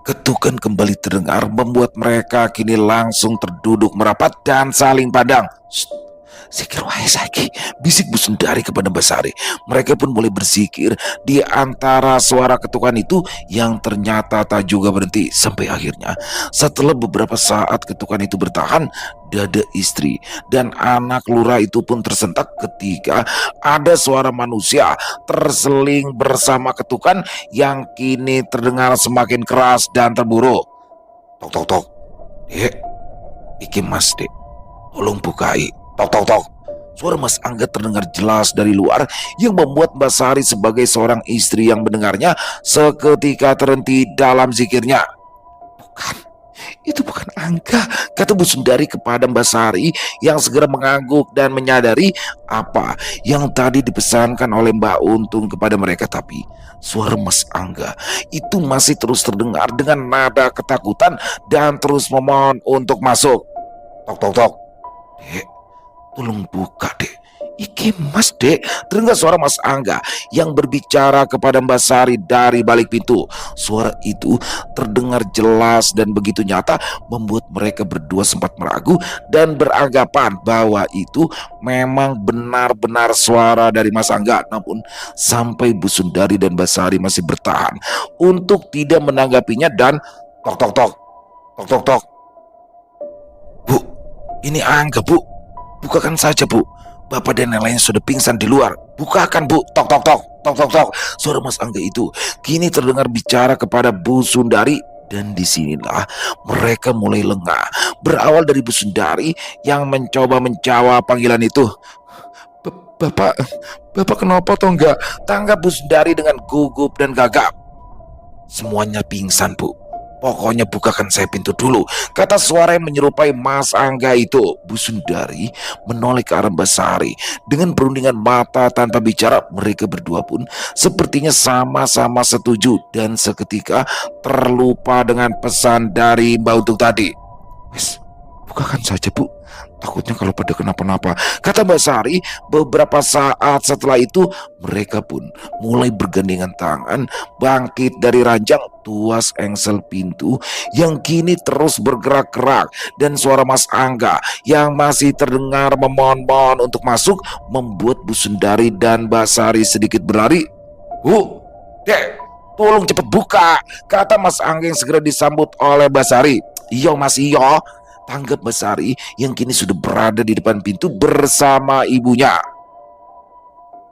S2: Ketukan kembali terdengar membuat mereka kini langsung terduduk merapat dan saling pandang. Shh. Zikir wahai saiki, bisik Bu Sundari kepada Mbak Sari. Mereka pun mulai berzikir di antara suara ketukan itu yang ternyata tak juga berhenti. Sampai akhirnya setelah beberapa saat ketukan itu bertahan, dada istri dan anak lurah itu pun tersentak ketika ada suara manusia terseling bersama ketukan yang kini terdengar semakin keras dan terburuk. Tok tok tok, dek, iki mas dek, tolong bukai. Tok tok tok. Suara Mas Angga terdengar jelas dari luar yang membuat Mbak Sari sebagai seorang istri yang mendengarnya seketika terhenti dalam zikirnya. Bukan, itu bukan Angga, kata Bu Sundari kepada Mbak Sari yang segera mengangguk dan menyadari apa yang tadi dipesankan oleh Mbak Untung kepada mereka. Tapi suara Mas Angga itu masih terus terdengar dengan nada ketakutan dan terus memohon untuk masuk. Tok tok tok. Dek, tolong buka dek, iki mas dek, terdengar suara Mas Angga yang berbicara kepada Mbak Sari dari balik pintu. Suara itu terdengar jelas dan begitu nyata membuat mereka berdua sempat meragu dan beranggapan bahwa itu memang benar-benar suara dari Mas Angga. Namun sampai Bu Sundari dan Mbak Sari masih bertahan untuk tidak menanggapinya dan tok tok tok, tok tok tok. Bu, ini Angga bu, bukakan saja bu, Bapak dan yang lain sudah pingsan di luar. Bukakan Bu, tok tok tok, tok tok tok. Suara Mas Angga itu kini terdengar bicara kepada Bu Sundari. Dan disinilah mereka mulai lengah. Berawal dari Bu Sundari yang mencoba menjawab panggilan itu. Bapak, Bapak kenapa toh enggak? Tanggap Bu Sundari dengan gugup dan gagap. Semuanya pingsan Bu. Pokoknya bukakan saya pintu dulu, kata suara yang menyerupai Mas Angga itu. Bu Sundari menoleh ke arah Basari. Dengan perundingan mata tanpa bicara, mereka berdua pun sepertinya sama-sama setuju. Dan seketika terlupa dengan pesan dari Mbak Untung tadi. Wes, bukakan saja Bu. Takutnya kalau pada kenapa-napa, kata Mbak Sari. Beberapa saat setelah itu mereka pun mulai bergandengan tangan bangkit dari ranjang, tuas engsel pintu yang kini terus bergerak-gerak. Dan suara Mas Angga yang masih terdengar memohon-mohon untuk masuk membuat Bu Sundari dan Mbak Sari sedikit berlari. Dek, tolong cepat buka, kata Mas Angga yang segera disambut oleh Mbak Sari. Iyo Mas, iyo, tanggap Mbak Sari yang kini sudah berada di depan pintu bersama ibunya.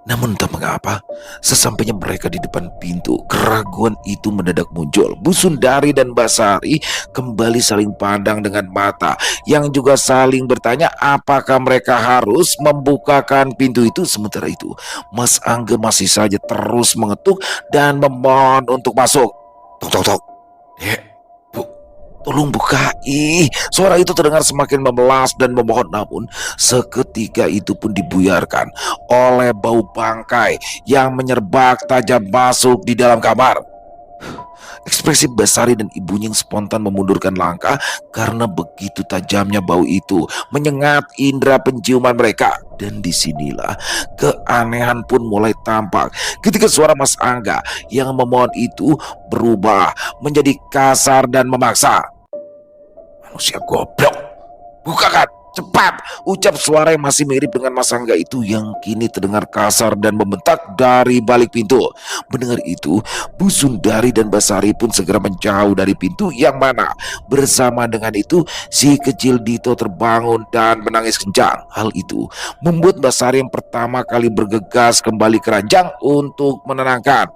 S2: Namun entah mengapa, sesampainya mereka di depan pintu, keraguan itu mendadak muncul. Bu Sundari dan Mbak Sari kembali saling pandang dengan mata yang juga saling bertanya apakah mereka harus membukakan pintu itu. Sementara itu, Mas Angga masih saja terus mengetuk dan memohon untuk masuk. Tok tok tok. Bu, tolong buka. Suara itu terdengar semakin memelas dan memohon. Namun seketika itu pun dibuyarkan oleh bau bangkai yang menyerbak tajam masuk di dalam kamar. Ekspresi Basari dan ibunya yang spontan memundurkan langkah karena begitu tajamnya bau itu menyengat indera penciuman mereka. Dan disinilah keanehan pun mulai tampak ketika suara Mas Angga yang memohon itu berubah menjadi kasar dan memaksa. Manusia goblok, bukakan cepat, ucap suara yang masih mirip dengan Mas Angga itu yang kini terdengar kasar dan membentak dari balik pintu. Mendengar itu, Bu Sundari dan Basari pun segera menjauh dari pintu yang mana bersama dengan itu si kecil Dito terbangun dan menangis kencang. Hal itu membuat Basari yang pertama kali bergegas kembali ke ranjang untuk menenangkan.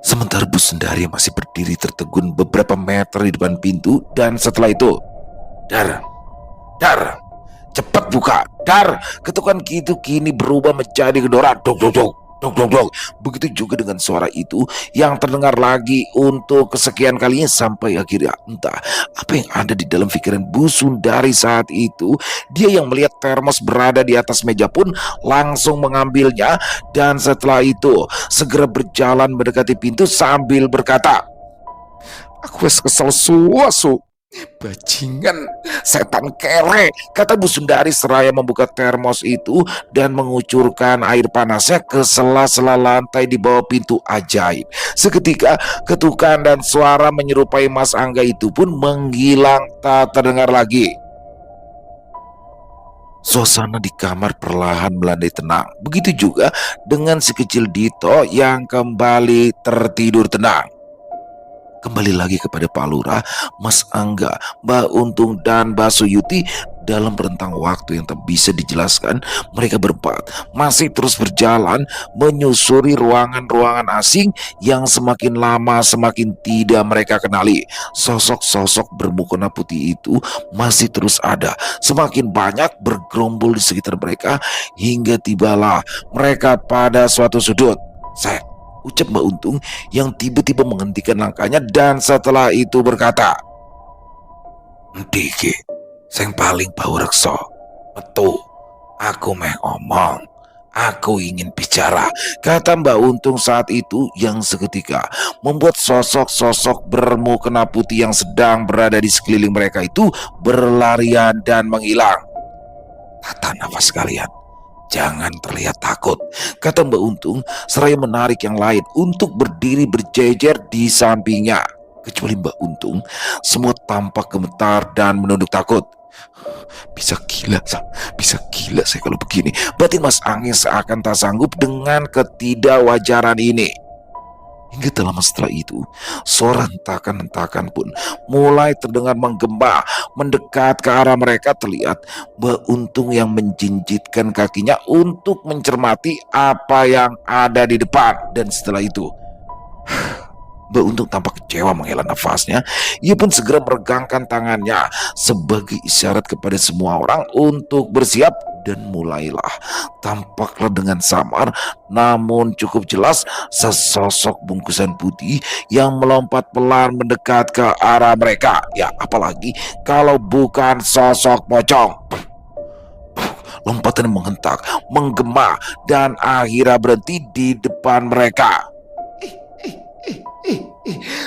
S2: Sementara Bu Sundari masih berdiri tertegun beberapa meter di depan pintu. Dan setelah itu, Dar, cepat buka, Dar. Ketukan itu kini berubah menjadi gedora. Dok, dok, dok, dok, dok, dok. Begitu juga dengan suara itu yang terdengar lagi untuk kesekian kalinya sampai akhirnya entah apa yang ada di dalam pikiran Bu Sundari saat itu. Dia yang melihat termos berada di atas meja pun langsung mengambilnya dan setelah itu segera berjalan mendekati pintu sambil berkata, "Aku kesel suasu. Bajingan, setan kere," kata Bu Sundari seraya membuka termos itu dan mengucurkan air panasnya ke sela-sela lantai di bawah pintu ajaib. Seketika ketukan dan suara menyerupai Mas Angga itu pun menghilang tak terdengar lagi. Suasana di kamar perlahan melandai tenang. Begitu juga dengan si kecil Dito yang kembali tertidur tenang. Kembali lagi kepada Pak Lurah, Mas Angga, Mbak Untung dan Mbak Suyuti. Dalam rentang waktu yang tak bisa dijelaskan, mereka berempat masih terus berjalan menyusuri ruangan-ruangan asing yang semakin lama semakin tidak mereka kenali. Sosok-sosok bermukena putih itu masih terus ada, semakin banyak bergerombol di sekitar mereka hingga tibalah mereka pada suatu sudut. Set, ucap Mbak Untung yang tiba-tiba menghentikan langkahnya dan setelah itu berkata, "Diki, sing paling bau reksa. Metu, aku meh omong. Aku ingin bicara," kata Mbak Untung saat itu yang seketika membuat sosok-sosok bermukena putih yang sedang berada di sekeliling mereka itu berlarian dan menghilang. "Tata nafas kalian. Jangan terlihat takut," kata Mbak Untung seraya menarik yang lain untuk berdiri berjejer di sampingnya. Kecuali Mbak Untung, semua tampak gemetar dan menunduk takut. Bisa gila saya kalau begini, batin Mas Angin seakan tak sanggup dengan ketidakwajaran ini. Hingga tak lama setelah itu, suara hentakan-hentakan pun mulai terdengar menggema mendekat ke arah mereka. Terlihat Mbak Untung yang menjinjitkan kakinya untuk mencermati apa yang ada di depan. Dan setelah itu, Mbak Untung tampak kecewa menghela nafasnya. Ia pun segera meregangkan tangannya sebagai isyarat kepada semua orang untuk bersiap. Dan mulailah tampaklah dengan samar namun cukup jelas sesosok bungkusan putih yang melompat pelan mendekat ke arah mereka. Ya, apalagi kalau bukan sosok pocong. Lompatan menghentak, menggema, dan akhirnya berhenti di depan mereka.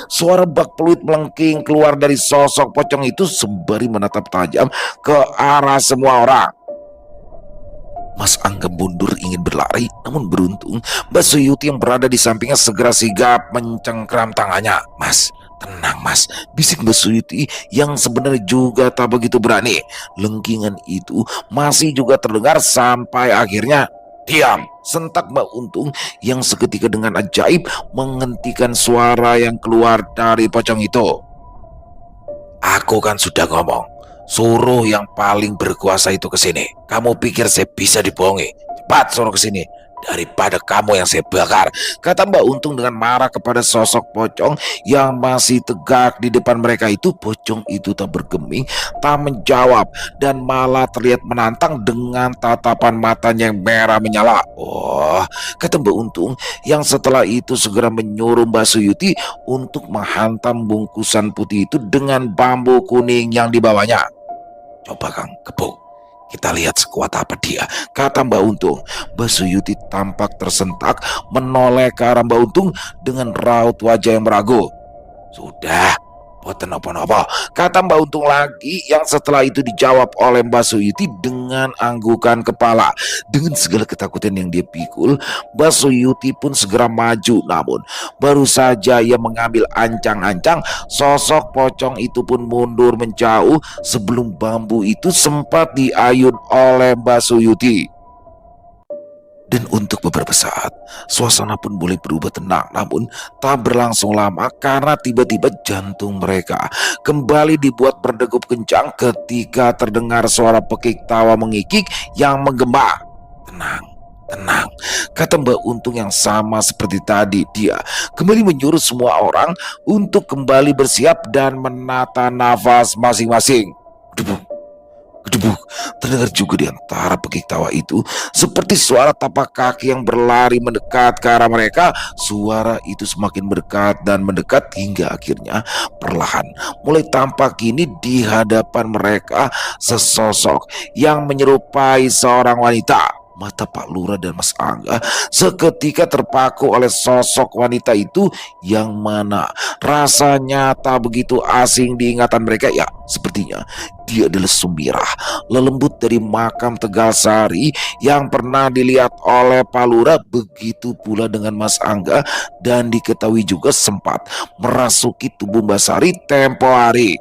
S2: Suara bak peluit melengking keluar dari sosok pocong itu sembari menatap tajam ke arah semua orang. Mas Angga mundur ingin berlari, namun beruntung Mbak Suyuti yang berada di sampingnya segera sigap mencengkram tangannya. "Mas, tenang mas," bisik Mbak Suyuti yang sebenarnya juga tak begitu berani. Lengkingan itu masih juga terdengar sampai akhirnya, "Diam!" sentak Mbak Untung yang seketika dengan ajaib menghentikan suara yang keluar dari pocong itu. "Aku kan sudah ngomong, suruh yang paling berkuasa itu ke sini. Kamu pikir saya bisa dibohongi? Cepat suruh ke sini daripada kamu yang saya bakar," kata Mbak Untung dengan marah kepada sosok pocong yang masih tegak di depan mereka itu. Pocong itu tak bergeming, tak menjawab, dan malah terlihat menantang dengan tatapan matanya yang merah menyala. "Oh," kata Mbak Untung yang setelah itu segera menyuruh Mbak Suyuti untuk menghantam bungkusan putih itu dengan bambu kuning yang dibawanya. "Coba Kang, gebuk. Kita lihat sekuat apa dia," kata Mbak Untung. Mbak Suyuti tampak tersentak menoleh ke arah Mbak Untung dengan raut wajah yang meragu. "Sudah, boten apa-apa," kata Mbak Untung lagi yang setelah itu dijawab oleh Mbak Suyuti dengan anggukan kepala. Dengan segala ketakutan yang dia pikul, Mbak Suyuti pun segera maju. Namun baru saja ia mengambil ancang-ancang, sosok pocong itu pun mundur menjauh sebelum bambu itu sempat diayun oleh Mbak Suyuti. Dan untuk beberapa saat, suasana pun boleh berubah tenang, namun tak berlangsung lama karena tiba-tiba jantung mereka kembali dibuat berdegup kencang ketika terdengar suara pekik tawa mengikik yang menggema. "Tenang, tenang," kata Mbak Untung yang sama seperti tadi. Dia kembali menyuruh semua orang untuk kembali bersiap dan menata nafas masing-masing. Gedebuk, gedebuk, terdengar juga di antara pekik tawa itu seperti suara tapak kaki yang berlari mendekat ke arah mereka. Suara itu semakin mendekat dan mendekat hingga akhirnya perlahan mulai tampak kini di hadapan mereka sesosok yang menyerupai seorang wanita. Mata Pak Lurah dan Mas Angga seketika terpaku oleh sosok wanita itu yang mana rasanya tak begitu asing di ingatan mereka. Ya, sepertinya dia adalah Sumirah, lelembut dari makam Tegal Sari yang pernah dilihat oleh Pak Lurah. Begitu pula dengan Mas Angga, dan diketahui juga sempat merasuki tubuh Mbak Sari tempo hari.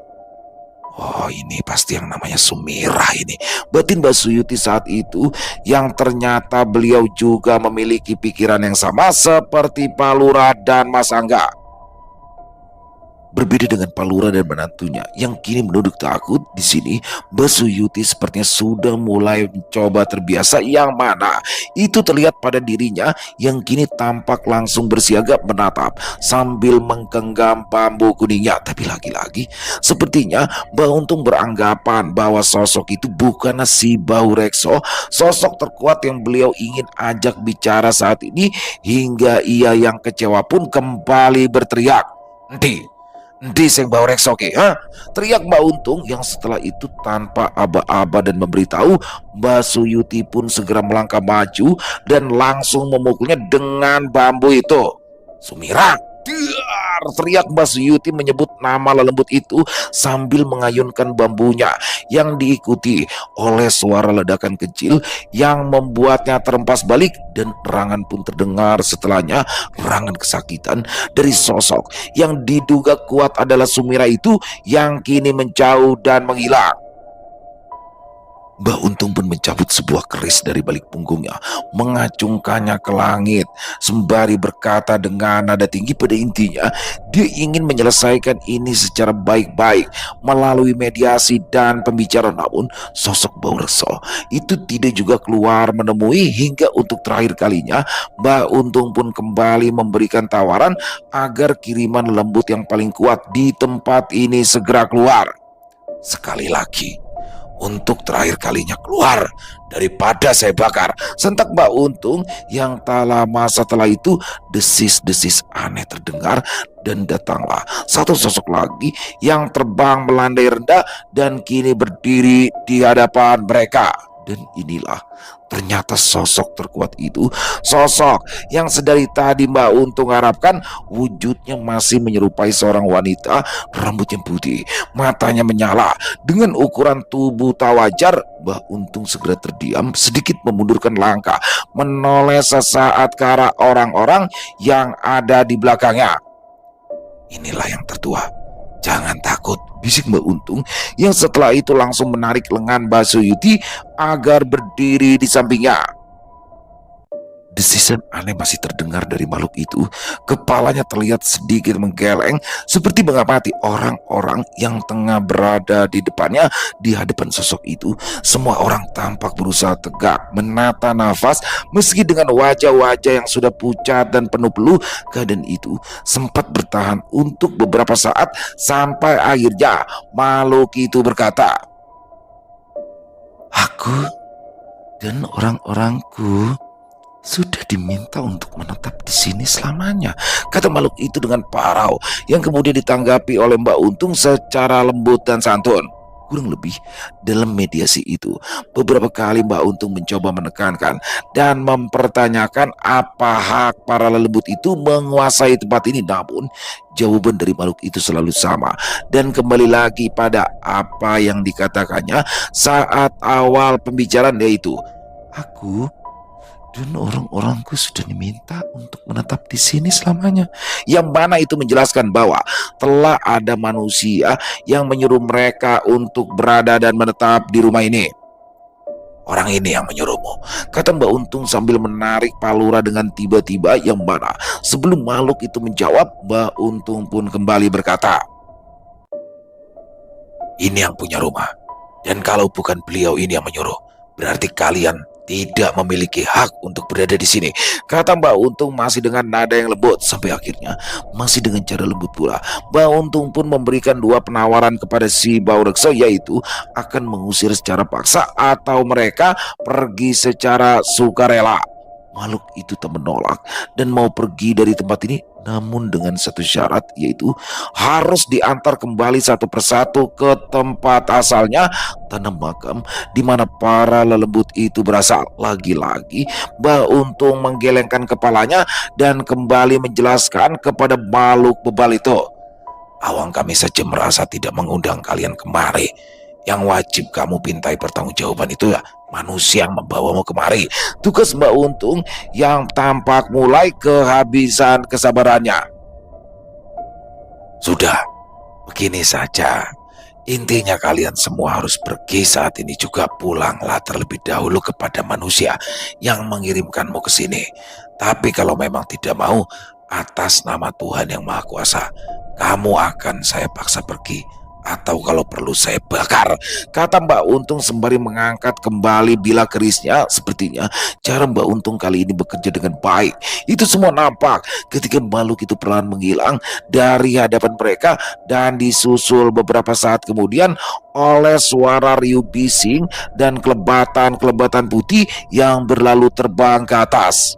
S2: "Oh, ini pasti yang namanya Sumirah ini," batin Mbak Suyuti saat itu, yang ternyata beliau juga memiliki pikiran yang sama seperti Pak Lurah dan Mas Angga. Berbeda dengan Pak Lurah dan menantunya yang kini menunduk takut, di sini Mbak Suyuti sepertinya sudah mulai mencoba terbiasa, yang mana itu terlihat pada dirinya yang kini tampak langsung bersiaga menatap sambil menggenggam bambu kuningnya. Tapi lagi-lagi sepertinya Mbak Untung beranggapan bahwa sosok itu bukanlah si Bau Rekso, sosok terkuat yang beliau ingin ajak bicara saat ini, hingga ia yang kecewa pun kembali berteriak, "Endi sing Bau Rekso ki, ha?" teriak Mbak Untung yang setelah itu tanpa aba-aba dan memberitahu, Mbak Suyuti pun segera melangkah maju dan langsung memukulnya dengan bambu itu. "Sumirah!" "Dar!" teriak Mbak Suyuti menyebut nama lelembut itu sambil mengayunkan bambunya, yang diikuti oleh suara ledakan kecil yang membuatnya terempas balik, dan erangan pun terdengar setelahnya, erangan kesakitan dari sosok yang diduga kuat adalah Sumirah itu yang kini menjauh dan menghilang. Mbak Untung pun mencabut sebuah keris dari balik punggungnya, mengacungkannya ke langit, sembari berkata dengan nada tinggi. Pada intinya, dia ingin menyelesaikan ini secara baik-baik melalui mediasi dan pembicaraan. Namun, sosok Mbak Rekso itu tidak juga keluar menemui hingga untuk terakhir kalinya. Mbak Untung pun kembali memberikan tawaran agar kiriman lembut yang paling kuat di tempat ini segera keluar. Sekali lagi, untuk terakhir kalinya keluar daripada saya bakar, sentak Mbak Untung. Yang tak lama setelah itu, desis-desis aneh terdengar dan datanglah satu sosok lagi yang terbang melandai rendah dan kini berdiri di hadapan mereka. Dan inilah ternyata sosok terkuat itu, sosok yang sedari tadi Mbak Untung harapkan. Wujudnya masih menyerupai seorang wanita, rambutnya putih, matanya menyala. Dengan ukuran tubuh tak wajar, Mbak Untung segera terdiam, sedikit memundurkan langkah, menoleh sesaat ke arah orang-orang yang ada di belakangnya. Inilah yang tertua, jangan takut, bisik Mbak Untung, yang setelah itu langsung menarik lengan Mbak Suyuti agar berdiri di sampingnya. Desisan aneh masih terdengar dari makhluk itu. Kepalanya terlihat sedikit menggeleng, seperti mengamati orang-orang yang tengah berada di depannya. Di hadapan sosok itu, semua orang tampak berusaha tegak, menata nafas, meski dengan wajah-wajah yang sudah pucat dan penuh peluh. Keadaan itu sempat bertahan untuk beberapa saat, sampai akhirnya makhluk itu berkata, "Aku dan orang-orangku sudah diminta untuk menetap di sini selamanya," kata makhluk itu dengan parau, yang kemudian ditanggapi oleh Mbak Untung secara lembut dan santun. Kurang lebih dalam mediasi itu, beberapa kali Mbak Untung mencoba menekankan dan mempertanyakan apa hak para lelembut itu menguasai tempat ini. Namun jawaban dari makhluk itu selalu sama dan kembali lagi pada apa yang dikatakannya saat awal pembicaraan, yaitu, "Aku dan orang-orangku sudah diminta untuk menetap di sini selamanya." Yang mana itu menjelaskan bahwa telah ada manusia yang menyuruh mereka untuk berada dan menetap di rumah ini. "Orang ini yang menyuruhmu," kata Mbak Untung sambil menarik palura dengan tiba-tiba. Yang mana sebelum makhluk itu menjawab, Mbak Untung pun kembali berkata, "Ini yang punya rumah. Dan kalau bukan beliau ini yang menyuruh, berarti kalian tidak memiliki hak untuk berada di sini," kata Mbak Untung masih dengan nada yang lembut. Sampai akhirnya, masih dengan cara lembut pula, Mbak Untung pun memberikan dua penawaran kepada si Mbak Rekso, yaitu akan mengusir secara paksa atau mereka pergi secara sukarela. Makhluk itu tak menolak dan mau pergi dari tempat ini, namun dengan satu syarat, yaitu harus diantar kembali satu persatu ke tempat asalnya, tanah makam di mana para lelembut itu berasal. Lagi-lagi Mbak Untung menggelengkan kepalanya dan kembali menjelaskan kepada makhluk bebal itu, "Awang kami saja merasa tidak mengundang kalian kemari. Yang wajib kamu pintai pertanggungjawaban itu ya manusia yang membawamu kemari." Tugas Mbak Untung yang tampak mulai kehabisan kesabarannya. "Sudah, begini saja. Intinya kalian semua harus pergi saat ini juga. Pulanglah terlebih dahulu kepada manusia yang mengirimkanmu ke sini. Tapi kalau memang tidak mau, atas nama Tuhan yang Maha Kuasa, kamu akan saya paksa pergi. Atau kalau perlu saya bakar," kata Mbak Untung sembari mengangkat kembali bilah kerisnya. Sepertinya cara Mbak Untung kali ini bekerja dengan baik. Itu semua nampak ketika makhluk itu perlahan menghilang dari hadapan mereka dan disusul beberapa saat kemudian oleh suara riuh bising dan kelebatan-kelebatan putih yang berlalu terbang ke atas.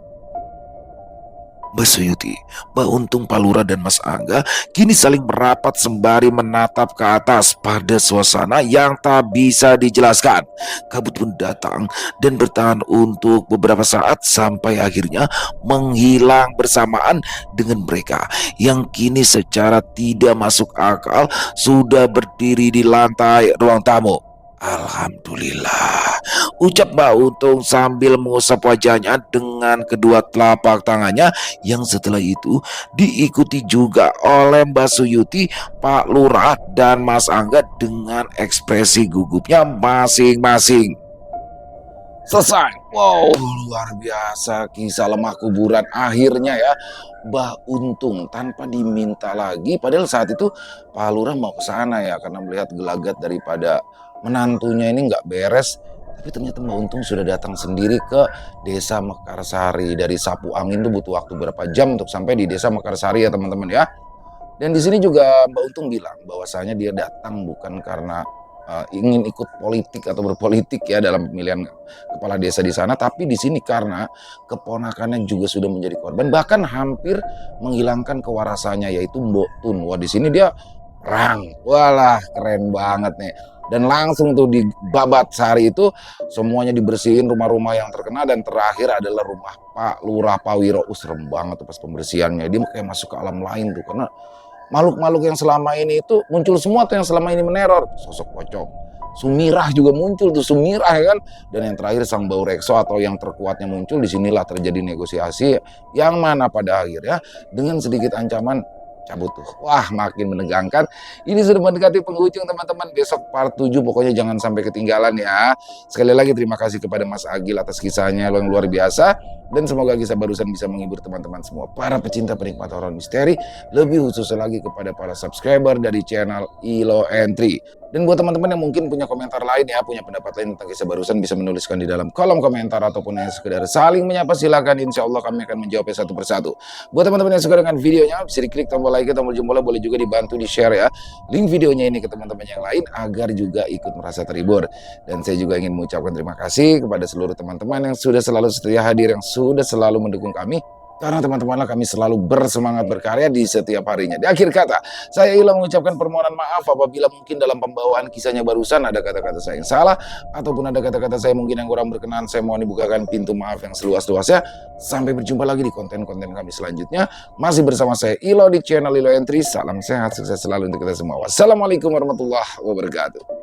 S2: Mbak Suyuti, Mbak Untung Palura dan Mas Angga kini saling merapat sembari menatap ke atas pada suasana yang tak bisa dijelaskan. Kabut pun datang dan bertahan untuk beberapa saat sampai akhirnya menghilang bersamaan dengan mereka yang kini secara tidak masuk akal sudah berdiri di lantai ruang tamu. "Alhamdulillah," ucap Mbak Untung sambil mengusap wajahnya dengan kedua telapak tangannya, yang setelah itu diikuti juga oleh Mbak Suyuti, Pak Lurah, dan Mas Angga dengan ekspresi gugupnya masing-masing.
S1: selesai. Wow, luar biasa kisah lemah kuburan. Akhirnya ya, Mbah Untung tanpa diminta lagi, padahal saat itu Pak Lurah mau ke sana ya, karena melihat gelagat daripada menantunya ini nggak beres. Tapi ternyata Mbah Untung sudah datang sendiri ke Desa Mekarsari. Dari Sapu Angin tuh butuh waktu berapa jam untuk sampai di Desa Mekarsari ya teman-teman ya. Dan di sini juga Mbak Untung bilang bahwasanya dia datang bukan karena ingin ikut politik atau berpolitik ya dalam pemilihan kepala desa di sana, tapi di sini karena keponakannya juga sudah menjadi korban, bahkan hampir menghilangkan kewarasannya yaitu Mbok Tun. Wah, di sini dia perang. Walah, keren banget nih. Dan langsung tuh di babat sehari itu semuanya dibersihin rumah-rumah yang terkena, dan terakhir adalah rumah Pak Lurah Pawiro. Serem banget tuh pas pembersihannya. Dia kayak masuk ke alam lain tuh, karena makhluk-makhluk yang selama ini itu muncul semua tuh, yang selama ini meneror. Sosok pocong, Sumirah juga muncul tuh, Sumirah ya kan. Dan yang terakhir Sang Bau Rekso atau yang terkuatnya muncul. Disinilah terjadi negosiasi yang mana pada akhirnya dengan sedikit ancaman cabut tuh. Wah, makin menegangkan. Ini sudah mendekati penghujung teman-teman. Besok part 7 pokoknya jangan sampai ketinggalan ya. Sekali lagi terima kasih kepada Mas Agil atas kisahnya yang luar biasa. Dan semoga kisah barusan bisa menghibur teman-teman semua, para pecinta penikmat horor misteri, lebih khususnya lagi kepada para subscriber dari channel Ilo Entry. Dan buat teman-teman yang mungkin punya komentar lain ya, punya pendapat lain tentang kisah barusan, bisa menuliskan di dalam kolom komentar ataupun yang sekedar saling menyapa, silakan. Insya Allah kami akan menjawabnya satu persatu. Buat teman-teman yang suka dengan videonya, bisa diklik tombol like, tombol jempolnya, boleh juga dibantu di share ya link videonya ini ke teman-teman yang lain agar juga ikut merasa terhibur. Dan saya juga ingin mengucapkan terima kasih kepada seluruh teman-teman yang sudah selalu setia hadir, yang sudah selalu mendukung kami. Karena teman-temanlah kami selalu bersemangat berkarya di setiap harinya. Di akhir kata, saya Ila mengucapkan permohonan maaf apabila mungkin dalam pembawaan kisahnya barusan ada kata-kata saya yang salah, ataupun ada kata-kata saya mungkin yang kurang berkenan. Saya mohon dibukakan pintu maaf yang seluas-luasnya. Sampai berjumpa lagi di konten-konten kami selanjutnya. Masih bersama saya Ilo di channel Ilo Entry. Salam sehat, sukses selalu untuk kita semua. Wassalamualaikum warahmatullahi wabarakatuh.